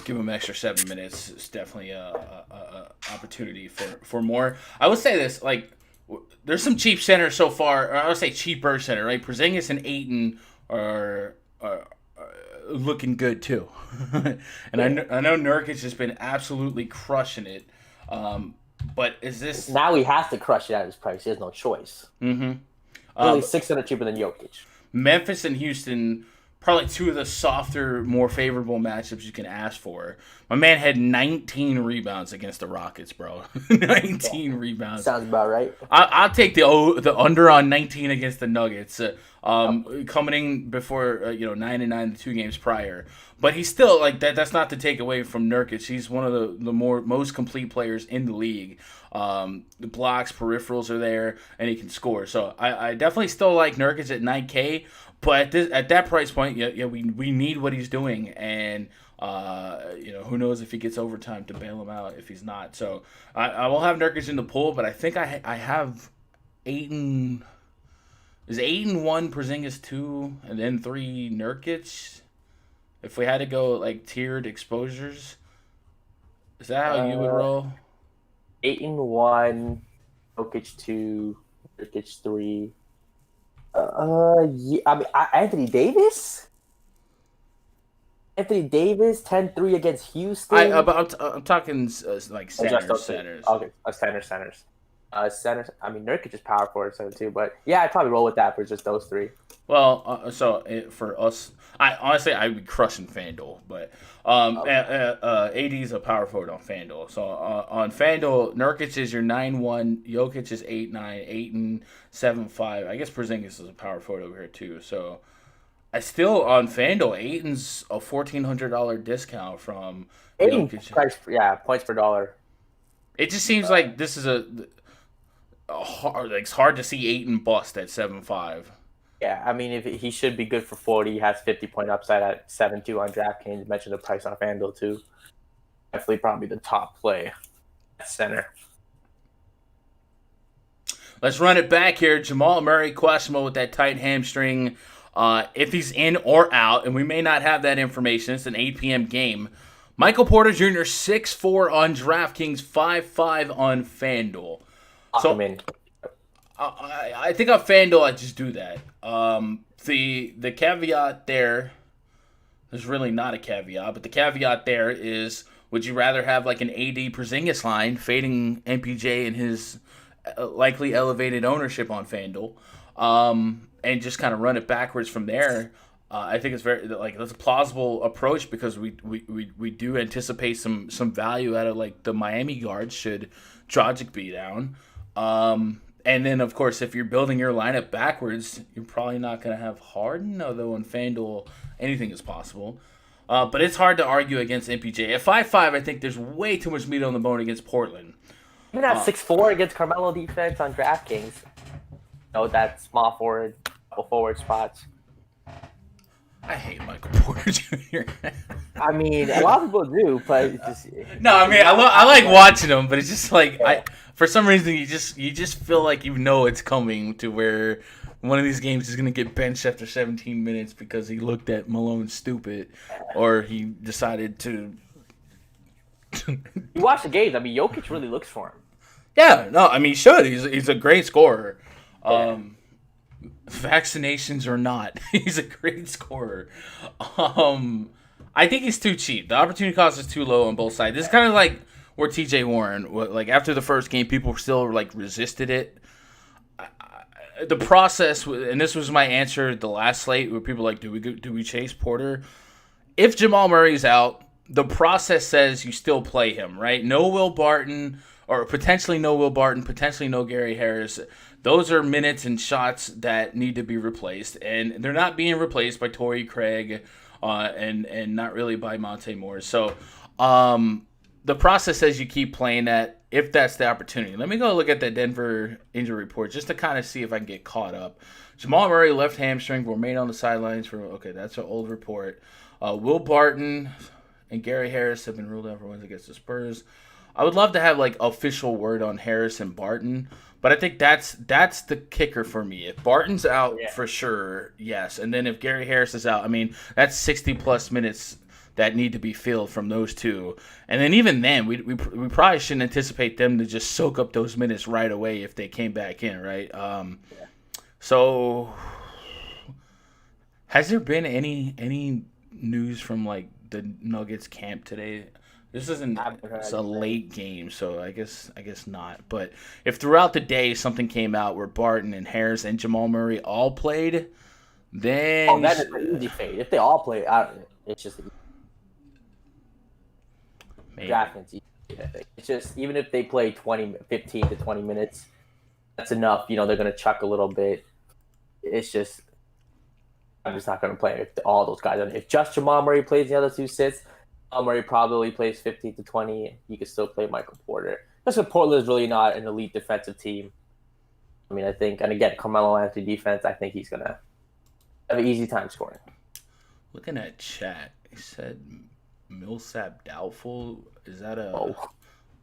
Give them an extra 7 minutes. It's definitely a opportunity for more. I would say this, like, there's some cheap centers so far, or I would say cheaper center, right? Porzingis and Ayton are looking good, too. And I know Nurkic has been absolutely crushing it. But is this...
Now he has to crush it at his price. He has no choice.
Mm-hmm.
Really 600 cheaper than Jokic.
Memphis and Houston, probably 2 of the softer, more favorable matchups you can ask for. My man had 19 rebounds against the Rockets, bro. 19 rebounds.
Sounds about right.
I'll take the under on 19 against the Nuggets. Coming in before 9-9 the 2 games prior, but he's still like that. That's not to take away from Nurkic. He's one of the most complete players in the league. The blocks, peripherals are there, and he can score. So I definitely still like Nurkic at 9K, but at that price point, we need what he's doing, and who knows if he gets overtime to bail him out if he's not. So I will have Nurkic in the pool, but I think I have Ayton. Is Ayton 1, Porzingis 2, and then 3 Nurkic? If we had to go like tiered exposures, is that how you would roll?
Ayton 1, Jokic 2, Nurkic 3. Yeah, I mean, Anthony Davis? Anthony Davis, 10-3 against Houston.
I'm talking like centers.
Okay, centers. Centers. I mean, Nurkic is power forward, so too. But yeah, I'd probably roll with that for just those 3.
Well, for us, I'd be crushing FanDuel, but AD is a power forward on FanDuel. So on FanDuel, Nurkic is your 9-1, Jokic is 8-9, Ayton 7-5. I guess Porzingis is a power forward over here too. So I still on FanDuel, Ayton's a $1,400 discount from
Jokic. Price, points per dollar.
It just seems like this is it's hard to see Ayton bust at 7-5.
Yeah, I mean, if he should be good for 40. He has 50-point upside at 7-2 on DraftKings. Mentioned the price on FanDuel too. definitely probably the top play at center.
Let's run it back here. Jamal Murray questionable with that tight hamstring. If he's in or out, and we may not have that information. It's an 8 p.m. game. Michael Porter Jr. 6'4" on DraftKings, 5'5" on FanDuel. So I think on FanDuel I just do that. The caveat there's really not a caveat, but the caveat there is, would you rather have like an AD Porzingis line fading MPJ and his likely elevated ownership on FanDuel, and just kind of run it backwards from there? I think it's that's a plausible approach because we do anticipate some value out of like the Miami guards should Dragic be down. And then, of course, if you're building your lineup backwards, you're probably not going to have Harden, although in FanDuel, anything is possible. But it's hard to argue against MPJ. At 5'5", I think there's way too much meat on the bone against Portland.
Even at 6'4" against Carmelo defense on DraftKings, that small forward, couple forward spots.
I hate Michael Porter Jr.
I mean, a lot of people do, but it's just
no. I mean, I like watching him, but it's just like for some reason you just feel like it's coming to where one of these games is gonna get benched after 17 minutes because he looked at Malone stupid, or he decided to.
You watch the games. I mean, Jokic really looks for him.
Yeah, no, I mean, he should. He's a great scorer. Vaccinations or not, he's a great scorer. I think he's too cheap. The opportunity cost is too low on both sides. This is kind of like where TJ Warren, like after the first game, people still like resisted it. The process, and this was my answer the last slate, where people were like, do we chase Porter? If Jamal Murray's out, the process says you still play him, right? No Will Barton, or potentially no Will Barton, potentially no Gary Harris. Those are minutes and shots that need to be replaced, and they're not being replaced by Torrey Craig, and not really by Monte Morris. So, the process says you keep playing that if that's the opportunity. Let me go look at the Denver injury report just to kind of see if I can get caught up. Jamal Murray left hamstring remained on the sidelines for that's an old report. Will Barton and Gary Harris have been ruled out for wins against the Spurs. I would love to have like official word on Harris and Barton, but I think that's the kicker for me. If Barton's out, for sure, yes. And then if Gary Harris is out, I mean, that's 60-plus minutes that need to be filled from those two. And then even then, we probably shouldn't anticipate them to just soak up those minutes right away if they came back in, right? So has there been any news from like the Nuggets camp today? This isn't. It's a late game, so I guess not. But if throughout the day something came out where Barton and Harris and Jamal Murray all played, then
that is an easy fade. If they all play, it's just DraftKings. It's just even if they play 15 to 20 minutes, that's enough. They're gonna chuck a little bit. It's just I'm just not gonna play if all those guys. If just Jamal Murray plays the other two sits. Murray probably plays 15 to 20. You can still play Michael Porter. Because Portland is really not an elite defensive team. I mean, I think, and again, Carmelo Anthony defense, I think he's going to have an easy time scoring.
Looking at chat, he said Millsap doubtful. Is that a...
Is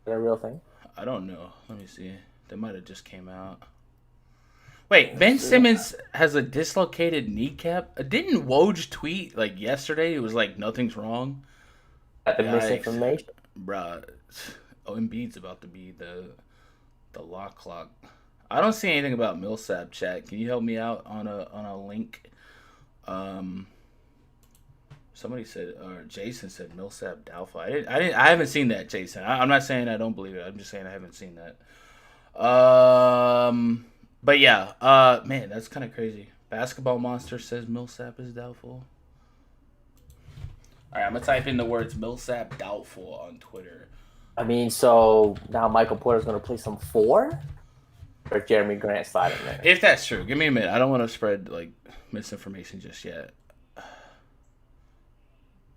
that a real thing?
I don't know. Let me see. That might have just came out. Wait, Ben Simmons has a dislocated kneecap? Didn't Woj tweet, like, yesterday? It was like, nothing's wrong.
The misinformation,
bruh. Embiid's about to be the lock clock. I don't see anything about Millsap. Chat. Can you help me out on a link? Somebody said, or Jason said Millsap doubtful. I haven't seen that, Jason. I'm not saying I don't believe it. I'm just saying I haven't seen that. But yeah, man, that's kind of crazy. Basketball Monster says Millsap is doubtful. All right, I'm going to type in the words Millsap doubtful on Twitter.
I mean, so now Michael Porter's going to play some 4? Or Jeremy Grant sliding there?
If that's true. Give me a minute. I don't want to spread, like, misinformation just yet.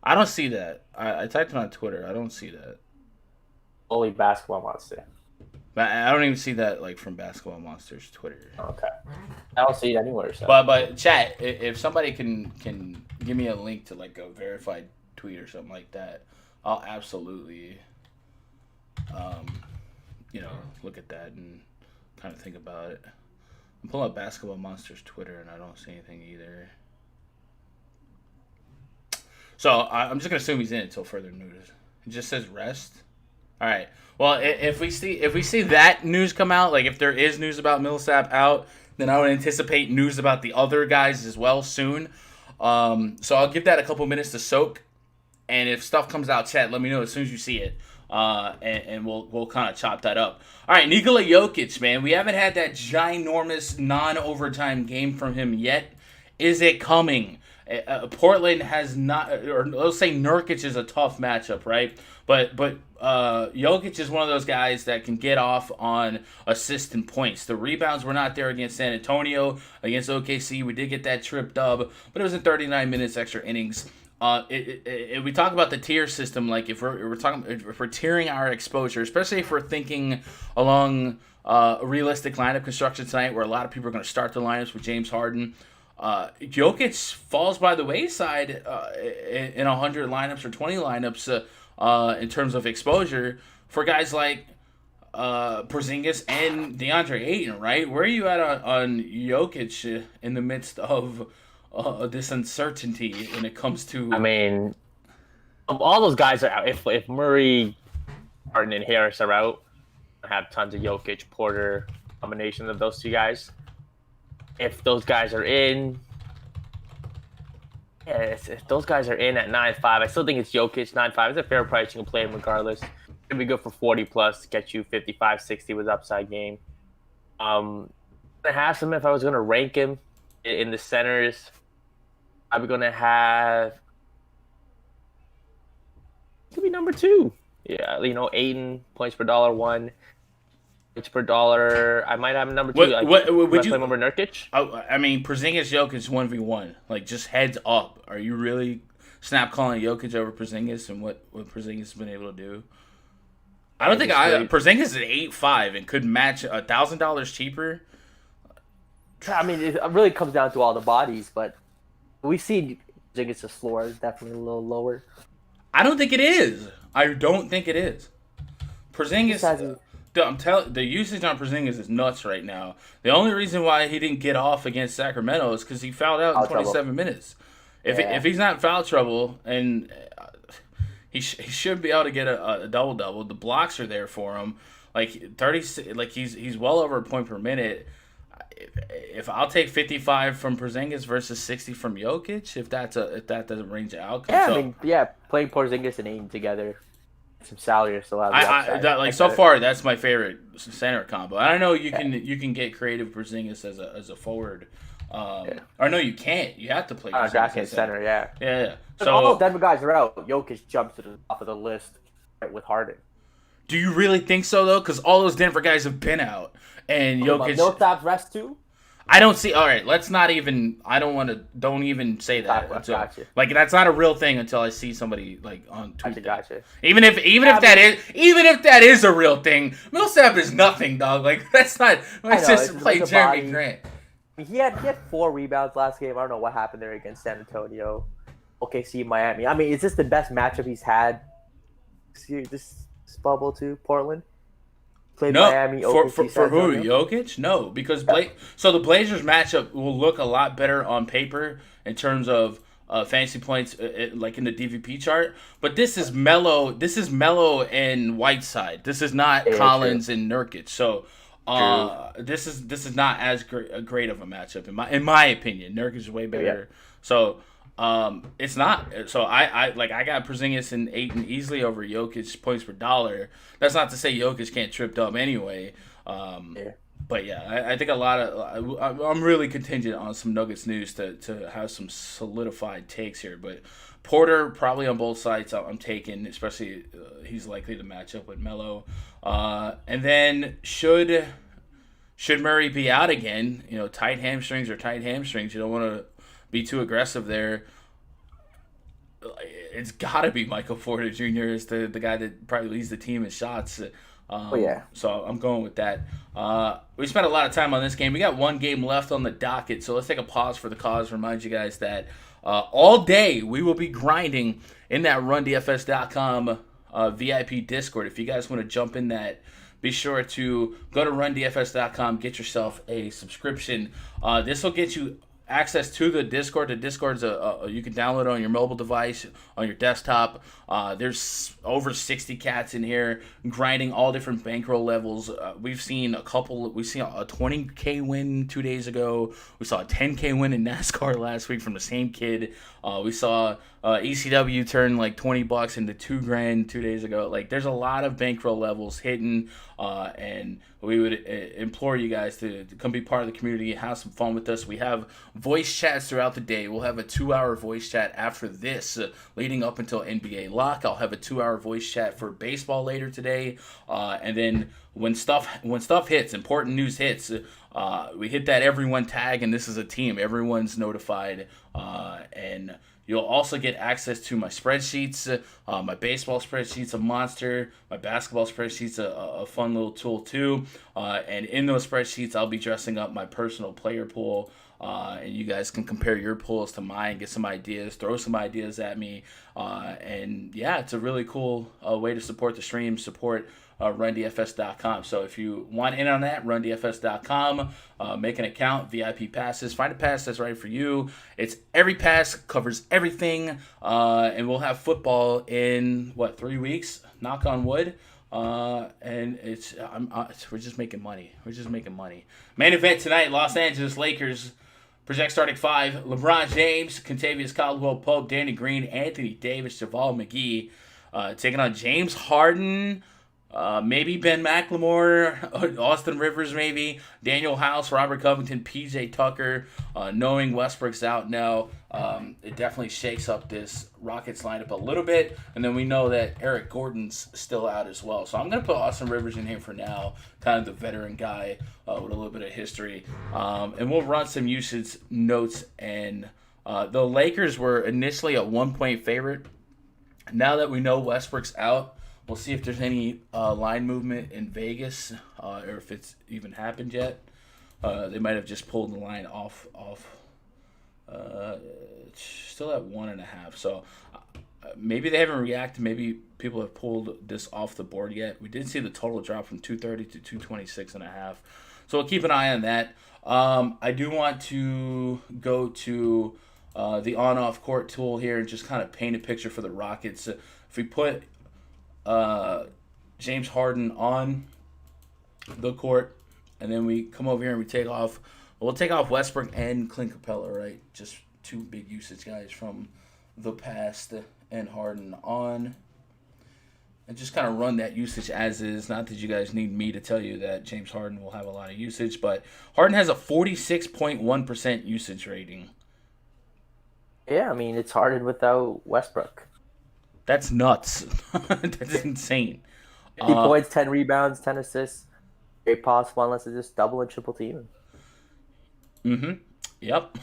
I don't see that. I typed it on Twitter. I don't see that.
Only Basketball Monster.
But I don't even see that, like, from Basketball Monster's Twitter.
Okay. I don't see it anywhere. So.
But chat, if somebody can give me a link to, like, a verified tweet or something like that, I'll absolutely, um, look at that and kind of think about it. I'm pulling up Basketball Monsters Twitter and I don't see anything either. So I'm just gonna assume he's in until further news. It just says rest. All right. Well, if we see that news come out, like if there is news about Millsap out, then I would anticipate news about the other guys as well soon. So I'll give that a couple minutes to soak, and if stuff comes out, chat, let me know as soon as you see it, and we'll kind of chop that up. All right, Nikola Jokic, man, we haven't had that ginormous non-overtime game from him yet. Is it coming? Portland has not, or let's say Nurkic is a tough matchup, right? But Jokic is one of those guys that can get off on assists and points. The rebounds were not there against San Antonio. Against OKC, we did get that trip dub, but it was in 39 minutes extra innings. We talk about the tier system, like if we're tiering our exposure, especially if we're thinking along realistic lineup construction tonight, where a lot of people are going to start the lineups with James Harden. Jokic falls by the wayside in 100 lineups or 20 lineups in terms of exposure for guys like Porzingis and DeAndre Ayton, right? Where are you at on Jokic in the midst of this uncertainty when it comes to...
I mean, all those guys are out. If Murray, Harden, and Harris are out, I have tons of Jokic, Porter, combination of those two guys. If those guys are in, if those guys are in at 9.5, I still think it's Jokic 9.5. It's a fair price. You can play him regardless. It'd be good for 40 plus, get you 55, 60 with upside game. I have some if I was going to rank him in the centers. I'm going to have, could be number 2. Yeah, Ayton, points per dollar, 1. Per dollar. I might have a number 2. Would you play number Nurkic?
I mean, Porzingis Jokic 1v1. Like, just heads up. Are you really snap calling Jokic over Porzingis and what Porzingis has been able to do? I don't think Porzingis is 8.5 and could match $1,000 cheaper.
I mean, it really comes down to all the bodies, but we see Porzingis' floor is definitely a little lower.
I don't think it is. Porzingis. I'm telling the usage on Porzingis is nuts right now. The only reason why he didn't get off against Sacramento is because he fouled out in 27 minutes. If he's not in foul trouble, and he should be able to get a double. The blocks are there for him. Like 30, like he's well over a point per minute. If I'll take 55 from Porzingis versus 60 from Jokic, if that doesn't range of outcome.
Playing Porzingis and Ayton together. Some salary still have.
So far, that's my favorite center combo. I know you can get creative Porzingis as a forward, or no, you can't. You have to play
DraftKings center.
Yeah.
So all those Denver guys are out. Jokic jumps to the top of the list with Harden.
Do you really think so though? Because all those Denver guys have been out, and Jokic.
Millsap's rest too.
I don't see. All right, let's not even. I don't want to. Don't even say that.
Gotcha.
Like that's not a real thing until I see somebody like on Twitter.
Gotcha.
Even if that is a real thing, Millsap is nothing, dog. Like that's not. Let's just play Jeremy Grant.
He had 4 rebounds last game. I don't know what happened there against San Antonio. OKC, Miami. I mean, is this the best matchup he's had? This bubble too, Portland. Played Miami, OKC,
for who? Jokic? No, because so the Blazers matchup will look a lot better on paper in terms of fantasy points, like in the DVP chart. But this is Melo. This is Melo and Whiteside. This is not Collins and Nurkic. So this is not as great of a matchup in my opinion. Nurkic is way better. So. It's not. So I got Porzingis and Ayton easily over Jokic points per dollar. That's not to say Jokic can't trip up anyway. But yeah, I think a lot of I'm really contingent on some Nuggets news to have some solidified takes here. But Porter probably on both sides I'm taking, especially he's likely to match up with Melo. And then should Murray be out again, tight hamstrings. You don't want to be too aggressive there. It's got to be Michael Porter Jr. is the guy that probably leads the team in shots. So I'm going with that. We spent a lot of time on this game. We got one game left on the docket, so let's take a pause for the cause. Remind you guys that all day. We will be grinding in that RunDFS.com VIP Discord. If you guys want to jump in that, be sure to go to RunDFS.com, get yourself a subscription. This will get you access to the Discord. The Discord's you can download it on your mobile device, on your desktop. There's over 60 cats in here grinding all different bankroll levels. We've seen a 20K win 2 days ago. We saw a 10K win in NASCAR last week from the same kid. We saw ECW turn like $20 into $2,000 2 days ago. Like, there's a lot of bankroll levels hidden, and we would implore you guys to come be part of the community, have some fun with us. We have voice chats throughout the day. We'll have a 2-hour voice chat after this, leading up until NBA lock. I'll have a 2-hour voice chat for baseball later today, and then when stuff hits, important news hits, we hit that everyone tag, and this is a team. Everyone's notified, and you'll also get access to my spreadsheets. My baseball spreadsheet's a monster. My basketball spreadsheet's a fun little tool too. And in those spreadsheets, I'll be dressing up my personal player pool. And you guys can compare your pools to mine, get some ideas, throw some ideas at me. And yeah, it's a really cool way to support the stream, support RunDFS.com. So if you want in on that, RunDFS.com, make an account, VIP passes, find a pass that's right for you. It's every pass, covers everything, and we'll have football in 3 weeks, knock on wood. And we're just making money. Main event tonight, Los Angeles Lakers project starting 5: LeBron James, Kentavious Caldwell-Pope, Danny Green, Anthony Davis, JaVale McGee, taking on James Harden, maybe Ben McLemore, Austin Rivers, maybe Daniel House, Robert Covington, PJ Tucker. Knowing Westbrook's out now, it definitely shakes up this Rockets lineup a little bit. And then we know that Eric Gordon's still out as well. So I'm going to put Austin Rivers in here for now, kind of the veteran guy with a little bit of history. And we'll run some usage notes. And the Lakers were initially a 1-point favorite. Now that we know Westbrook's out, we'll see if there's any line movement in Vegas, or if it's even happened yet. They might have just pulled the line off. Still at 1.5. So maybe they haven't reacted. Maybe people have pulled this off the board yet. We did see the total drop from 230 to 226.5. So we'll keep an eye on that. I do want to go to the on-off court tool here and just kind of paint a picture for the Rockets. If we put James Harden on the court, and then we come over here and we take off. We'll take off Westbrook and Clint Capella, right? Just two big usage guys from the past, and Harden on, and just kind of run that usage as is. Not that you guys need me to tell you that James Harden will have a lot of usage, but Harden has a 46.1% usage rating.
Yeah, I mean, it's Harden without Westbrook.
That's nuts. That's insane.
50 points, 10 rebounds, 10 assists. Very possible unless it's just double and triple team.
Yep.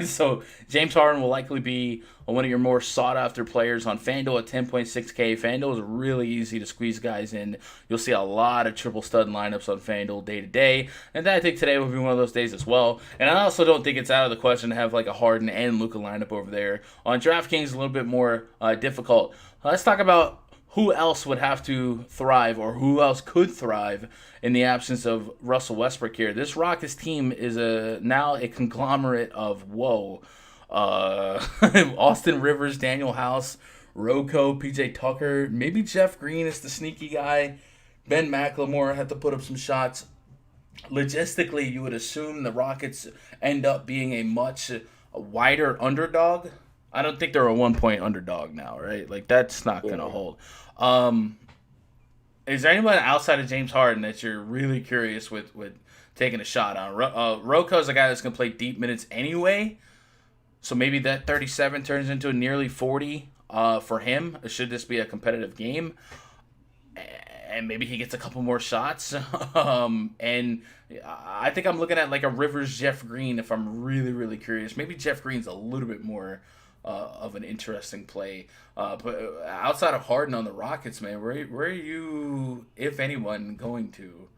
So James Harden will likely be one of your more sought-after players on FanDuel at 10.6K. FanDuel is really easy to squeeze guys in. You'll see a lot of triple stud lineups on FanDuel day to day, and I think today will be one of those days as well. And I also don't think it's out of the question to have like a Harden and Luka lineup over there. On DraftKings, a little bit more difficult. Let's talk about who else would have to thrive, or who else could thrive in the absence of Russell Westbrook here. This Rockets team is now a conglomerate of Austin Rivers, Daniel House, Rocco, PJ Tucker, maybe Jeff Green is the sneaky guy. Ben McLemore had to put up some shots. Logistically, you would assume the Rockets end up being a much wider underdog. I don't think they're a 1-point underdog now, right? Like, that's not going to hold. Is there anyone outside of James Harden that you're really curious with taking a shot on? Rocco's a guy that's going to play deep minutes anyway, so maybe that 37 turns into a nearly 40 for him, should this be a competitive game. And maybe he gets a couple more shots. And I think I'm looking at like a Rivers Jeff Green if I'm really, really curious. Maybe Jeff Green's a little bit more of an interesting play. But outside of Harden on the Rockets, man, where are you, if anyone, going to?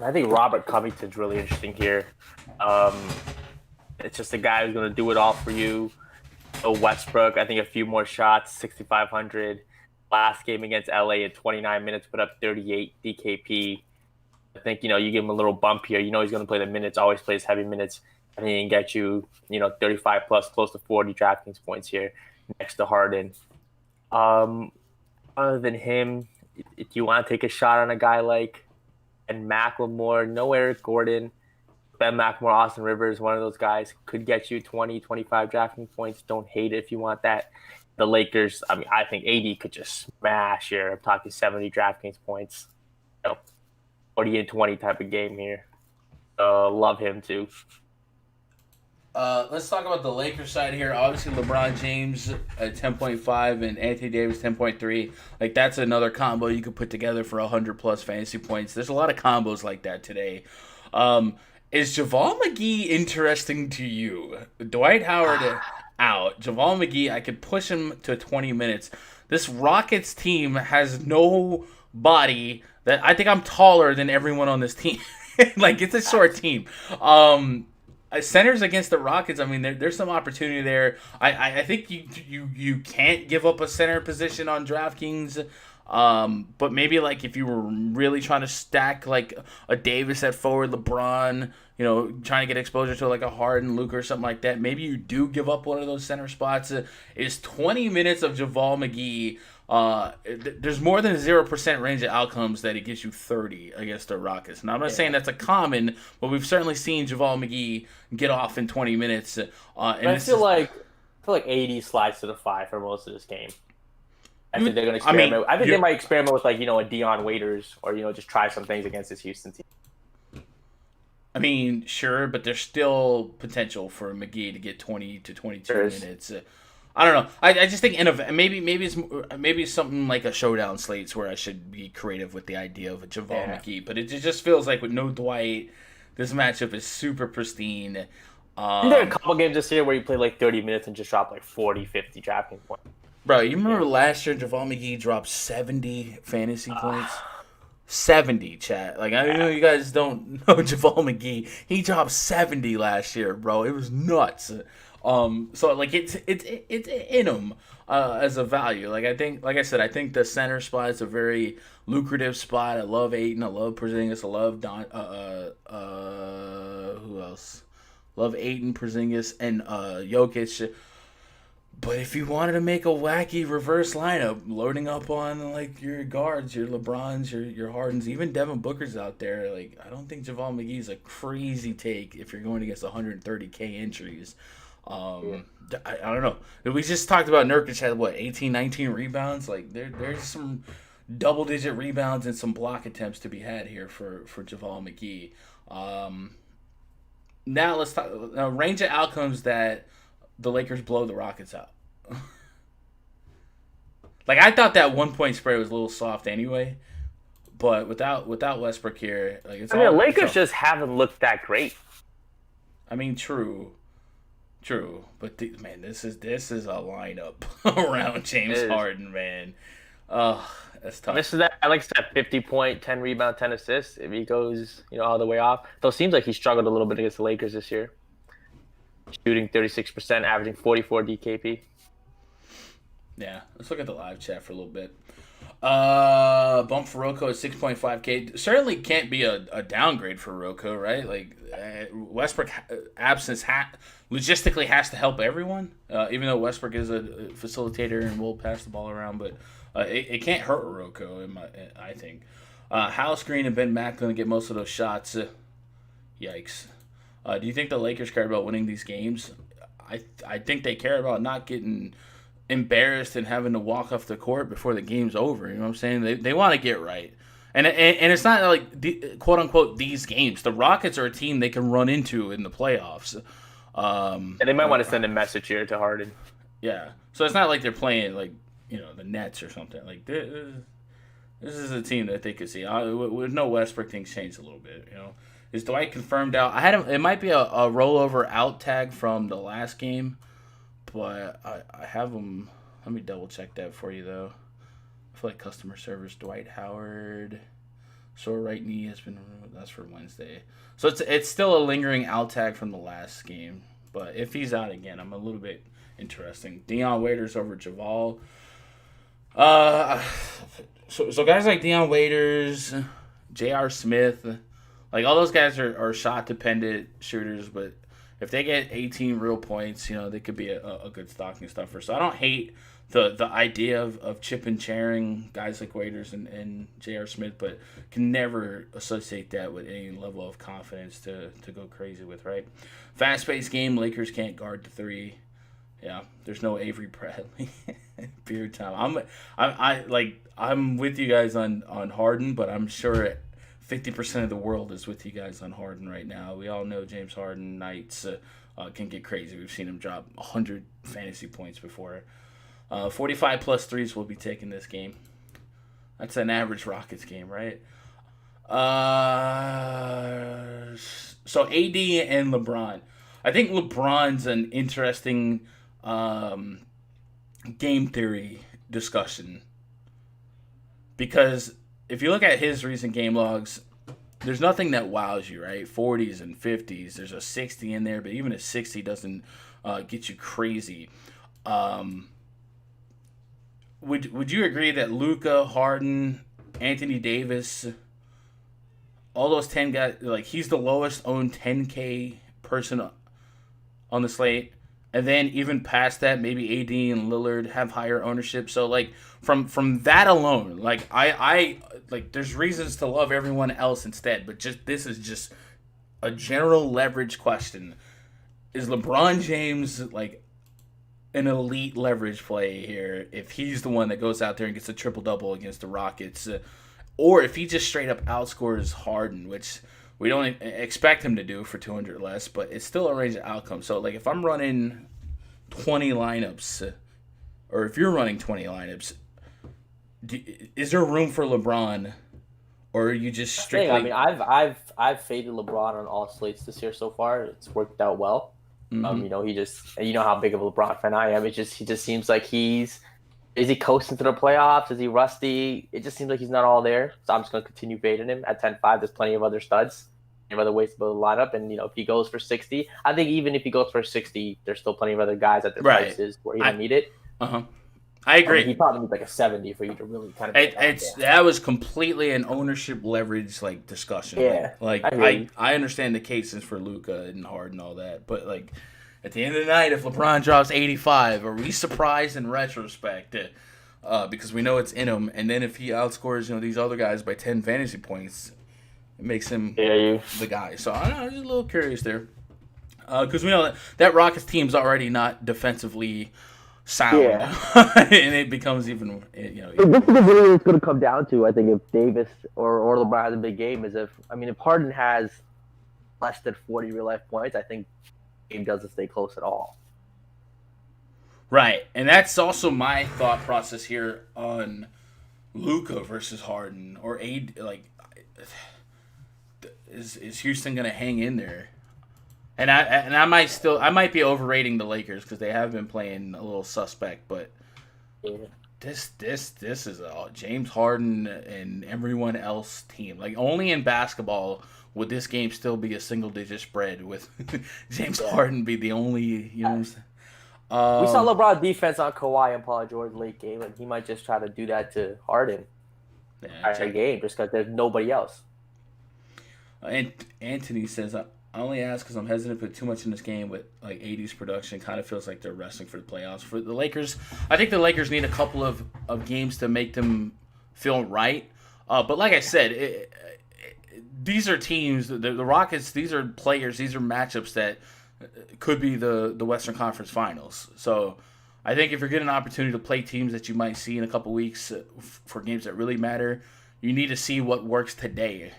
I think Robert Covington's really interesting here. It's just a guy who's going to do it all for you. So Westbrook, I think a few more shots, 6,500. Last game against LA in 29 minutes, put up 38 DKP. I think, you give him a little bump here. He's going to play the minutes, always plays heavy minutes. I think he can get you, 35 plus, close to 40 DraftKings points here next to Harden. Other than him, if you want to take a shot on a guy like and Macklemore, no Eric Gordon, Ben McLemore, Austin Rivers, one of those guys could get you 20, 25 DraftKings points. Don't hate it if you want that. The Lakers, I think AD could just smash here. I'm talking 70 DraftKings points. 40 and 20 type of game here. Love him too.
Let's talk about the Lakers side here. Obviously, LeBron James at 10.5 and Anthony Davis 10.3. Like, that's another combo you could put together for 100-plus fantasy points. There's a lot of combos like that today. Is JaVale McGee interesting to you? Dwight Howard out. JaVale McGee, I could push him to 20 minutes. This Rockets team has no body that I think I'm taller than everyone on this team. Like, it's a short team. Centers against the Rockets, there's some opportunity there. I think you can't give up a center position on DraftKings. But maybe like if you were really trying to stack like a Davis at forward, LeBron, trying to get exposure to like a Harden, Luka or something like that, maybe you do give up one of those center spots. Is 20 minutes of JaVale McGee. There's more than 0% range of outcomes that it gets you 30 against the Rockets. And I'm not saying that's a common, but we've certainly seen JaVale McGee get off in 20 minutes. And
I feel like AD slides to the 5 for most of this game. I think they're going to experiment. I think they might experiment with a Dion Waiters or just try some things against this Houston team.
Sure, but there's still potential for McGee to get 20 to 22 minutes. I don't know. I just think maybe it's something like a showdown slates where I should be creative with the idea of a JaVale McGee. But it just feels like with no Dwight, this matchup is super pristine.
There are a couple games this year where you play like 30 minutes and just drop like 40, 50 DraftKings points.
Bro, you remember last year JaVale McGee dropped 70 fantasy points? 70, chat. Like, I know you guys don't know JaVale McGee. He dropped 70 last year, bro. It was nuts. So like it's in him as a value. Like I think the center spot is a very lucrative spot. I love Ayton. I love Porzingis. I love who else? Love Ayton, Porzingis, and Jokic. But if you wanted to make a wacky reverse lineup, loading up on like your guards, your LeBrons, your Hardens, even Devin Booker's out there. Like I don't think JaVale McGee's a crazy take if you're going against 130K entries. I don't know. We just talked about Nurkic had 18, 19 rebounds. Like there's some double-digit rebounds and some block attempts to be had here for JaVale McGee. Now let's talk range of outcomes that the Lakers blow the Rockets out. Like I thought that 1-point spread was a little soft anyway, but without Westbrook here, like
the Lakers just haven't looked that great.
True, but this is a lineup around James Harden, man. That's tough.
This is that. I like that 50-point, 10 rebound, 10 assists. If he goes, all the way off, though, it seems like he struggled a little bit against the Lakers this year. Shooting 36%, averaging 44 DKP.
Yeah, let's look at the live chat for a little bit. Bump for Rocco at 6.5K. Certainly can't be a downgrade for Rocco, right? Like Westbrook absence logistically has to help everyone. Even though Westbrook is a facilitator and will pass the ball around, but it can't hurt Rocco. I think. House Green and Ben Mack going to get most of those shots. Yikes. Do you think the Lakers care about winning these games? I think they care about not getting embarrassed and having to walk off the court before the game's over. You know what I'm saying? They want to get right. And it's not like, quote unquote, these games. The Rockets are a team they can run into in the playoffs.
And they might want to send a message here to Harden.
Yeah. So it's not like they're playing like, the Nets or something. Like this is a team that they could see. With no Westbrook, things changed a little bit, Is Dwight confirmed out? I had him. It might be a rollover out tag from the last game, but I have him. Let me double check that for you though. I feel like customer service Dwight Howard. Sore right knee has been removed. That's for Wednesday. So it's still a lingering out tag from the last game. But if he's out again, I'm a little bit interesting. Dion Waiters over Javal. So guys like Dion Waiters, J.R. Smith, like all those guys are shot dependent shooters, but if they get 18 real points, they could be a good stocking stuffer. So I don't hate the idea of chip and chairing guys like Waiters and J.R. Smith, but can never associate that with any level of confidence to go crazy with, right? Fast-paced game, Lakers can't guard the three. Yeah, there's no Avery Bradley. Period time. I'm with you guys on Harden, but I'm sure 50% of the world is with you guys on Harden right now. We all know James Harden nights can get crazy. We've seen him drop 100 fantasy points before. 45 plus threes will be taking this game. That's an average Rockets game, right? So AD and LeBron. I think LeBron's an interesting game theory discussion, because if you look at his recent game logs, there's nothing that wows you, right? 40s and 50s. There's a 60 in there, but even a 60 doesn't get you crazy. Would you agree that Luka, Harden, Anthony Davis, all those 10 guys, like he's the lowest owned 10K person on the slate? And then even past that, maybe AD and Lillard have higher ownership. So like from that alone, like I like there's reasons to love everyone else instead, but this is just a general leverage question. Is LeBron James like an elite leverage play here if he's the one that goes out there and gets a triple-double against the Rockets? Or if he just straight up outscores Harden, which we don't expect him to do for 200 less, but it's still a range of outcomes. So, like, if I'm running 20 lineups, or if you're running 20 lineups, is there room for LeBron, or are you just strictly?
I mean, I've faded LeBron on all slates this year so far. It's worked out well.
Mm-hmm.
He just, how big of a LeBron fan I am. He just seems like is he coasting to the playoffs? Is he rusty? It just seems like he's not all there. So I'm just going to continue fading him at 10-5. There's plenty of other studs, plenty of other ways to build a lineup. And, if he goes for 60, I think even if he goes for 60, there's still plenty of other guys at their prices where he don't need it.
Uh-huh. I agree.
He probably needs like a 70 for you to really kind of.
That was completely an ownership leverage like discussion.
Yeah,
like I understand the cases for Luka and Harden and all that, but like at the end of the night, if LeBron drops 85, are we surprised in retrospect? Because we know it's in him, and then if he outscores these other guys by 10 fantasy points, it makes him the guy. So I'm just a little curious there, because we know that Rockets team's already not defensively sound, and it becomes even.
This is really it's going to come down to. I think if Davis or LeBron has a big game, if Harden has less than 40 real life points, I think the game doesn't stay close at all.
Right, and that's also my thought process here on Luka versus Harden or AD. Like, is Houston going to hang in there? And I might be overrating the Lakers because they have been playing a little suspect, but this is a James Harden and everyone else team. Like, only in basketball would this game still be a single-digit spread with James Harden be the only. We
saw LeBron defense on Kawhi and Paul George late game, and he might just try to do that to Harden. Game just because there's nobody else.
And Anthony says, I only ask because I'm hesitant to put too much in this game with like 80s production. Kind of feels like they're wrestling for the playoffs. For the Lakers, I think the Lakers need a couple of games to make them feel right. But like I said, these are teams, the Rockets, these are players, these are matchups that could be the Western Conference Finals. So I think if you're getting an opportunity to play teams that you might see in a couple weeks for games that really matter, you need to see what works today.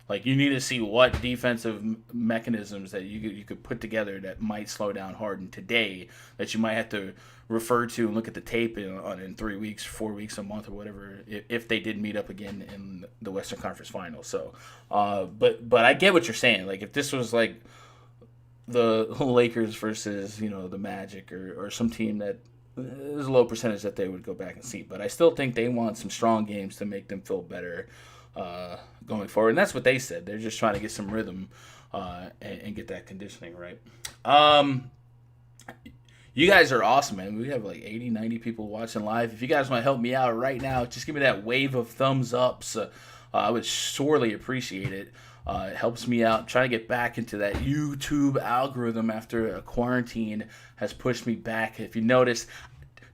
Like, you need to see what defensive mechanisms that you could put together that might slow down Harden today that you might have to refer to and look at the tape in 3 weeks, 4 weeks, a month, or whatever, if they did meet up again in the Western Conference Finals. So, but I get what you're saying. Like, if this was like the Lakers versus the Magic or some team that there's a low percentage that they would go back and see, but I still think they want some strong games to make them feel better. going forward. And that's what they said. They're just trying to get some rhythm and get that conditioning right. You guys are awesome, man. We have like 80, 90 people watching live. If you guys want to help me out right now, just give me that wave of thumbs ups. I would sorely appreciate it. It helps me out. Trying to get back into that YouTube algorithm after a quarantine has pushed me back. If you notice,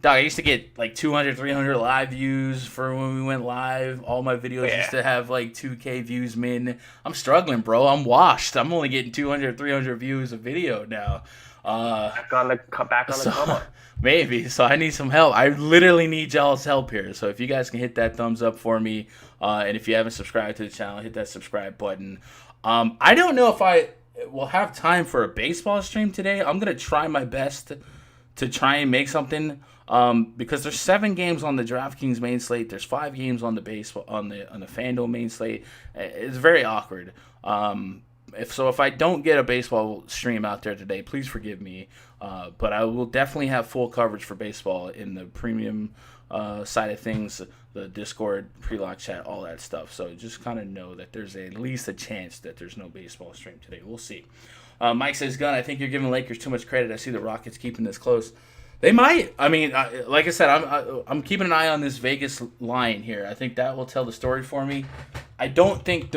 dog, I used to get like 200, 300 live views for when we went live. All my videos used to have like 2K views min. I'm struggling, bro. I'm washed. I'm only getting 200, 300 views a video now.
Back on the come up.
Maybe. So I need some help. I literally need y'all's help here. So if you guys can hit that thumbs up for me, and if you haven't subscribed to the channel, hit that subscribe button. I don't know if I will have time for a baseball stream today. I'm gonna try my best to try and make something. Because there's 7 games on the DraftKings main slate. There's 5 games on the baseball on the FanDuel main slate. It's very awkward. If I don't get a baseball stream out there today, please forgive me. But I will definitely have full coverage for baseball in the premium side of things, the Discord, pre-lock chat, all that stuff. So just kind of know that there's at least a chance that there's no baseball stream today. We'll see. Mike says, Gunn, I think you're giving Lakers too much credit. I see the Rockets keeping this close. They might. I mean, like I said, I'm keeping an eye on this Vegas line here. I think that will tell the story for me. I don't think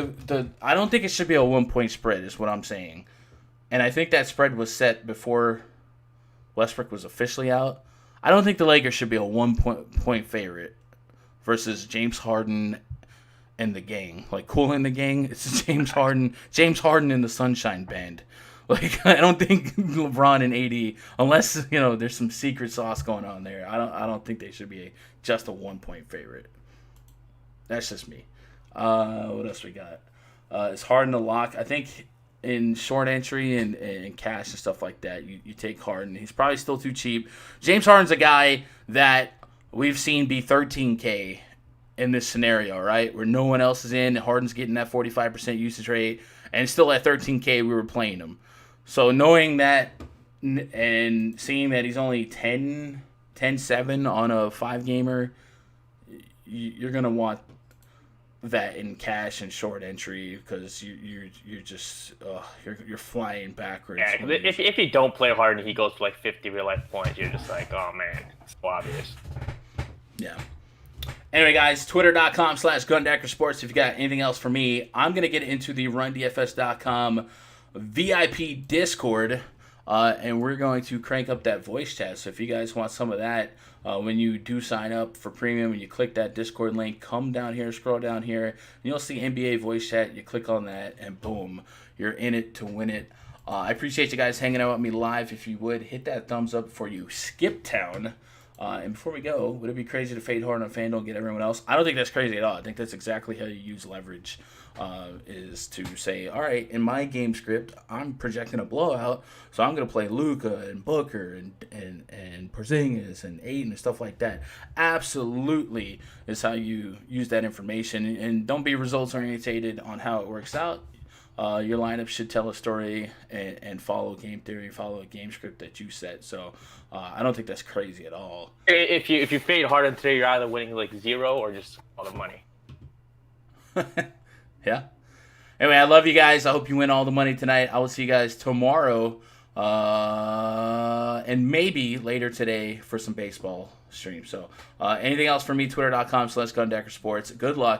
I don't think it should be a 1-point spread, is what I'm saying. And I think that spread was set before Westbrook was officially out. I don't think the Lakers should be a 1-point favorite versus James Harden and the gang. Like, Cool in the Gang, it's James Harden and the Sunshine Band. Like, I don't think LeBron and AD, unless, there's some secret sauce going on there, I don't think they should be just a 1-point favorite. That's just me. What else we got? It's Harden to lock. I think in short entry and cash and stuff like that, you take Harden. He's probably still too cheap. James Harden's a guy that we've seen be 13K in this scenario, right? Where no one else is in. Harden's getting that 45% usage rate. And still at 13K, we were playing him. So knowing that and seeing that he's only 10-7 on a 5-gamer, you're going to want that in cash and short entry because you're just you're flying backwards.
Yeah, if you don't play hard and he goes to like 50 real life points, you're just like, oh man, it's so obvious.
Yeah. Anyway, guys, twitter.com/GunDeckerSports. If you got anything else for me, I'm going to get into the RunDFS.com VIP Discord, and we're going to crank up that voice chat. So if you guys want some of that, when you do sign up for premium and you click that Discord link, come down here, scroll down here, and you'll see NBA voice chat. You click on that, and boom, you're in it to win it. I appreciate you guys hanging out with me live. If you would, hit that thumbs up before you skip town. And before we go, would it be crazy to fade hard on FanDuel and get everyone else? I don't think that's crazy at all. I think that's exactly how you use leverage, is to say, all right, in my game script, I'm projecting a blowout, so I'm going to play Luka and Booker and Porzingis and Ayton and stuff like that. Absolutely is how you use that information. And don't be results orientated on how it works out. Your lineup should tell a story and follow game theory, follow a game script that you set. So I don't think that's crazy at all.
If you fade Harden today, you're either winning like 0 or just all the money.
Yeah. Anyway, I love you guys. I hope you win all the money tonight. I will see you guys tomorrow and maybe later today for some baseball stream. So anything else for me, twitter.com/GunDeckerSports. Good luck.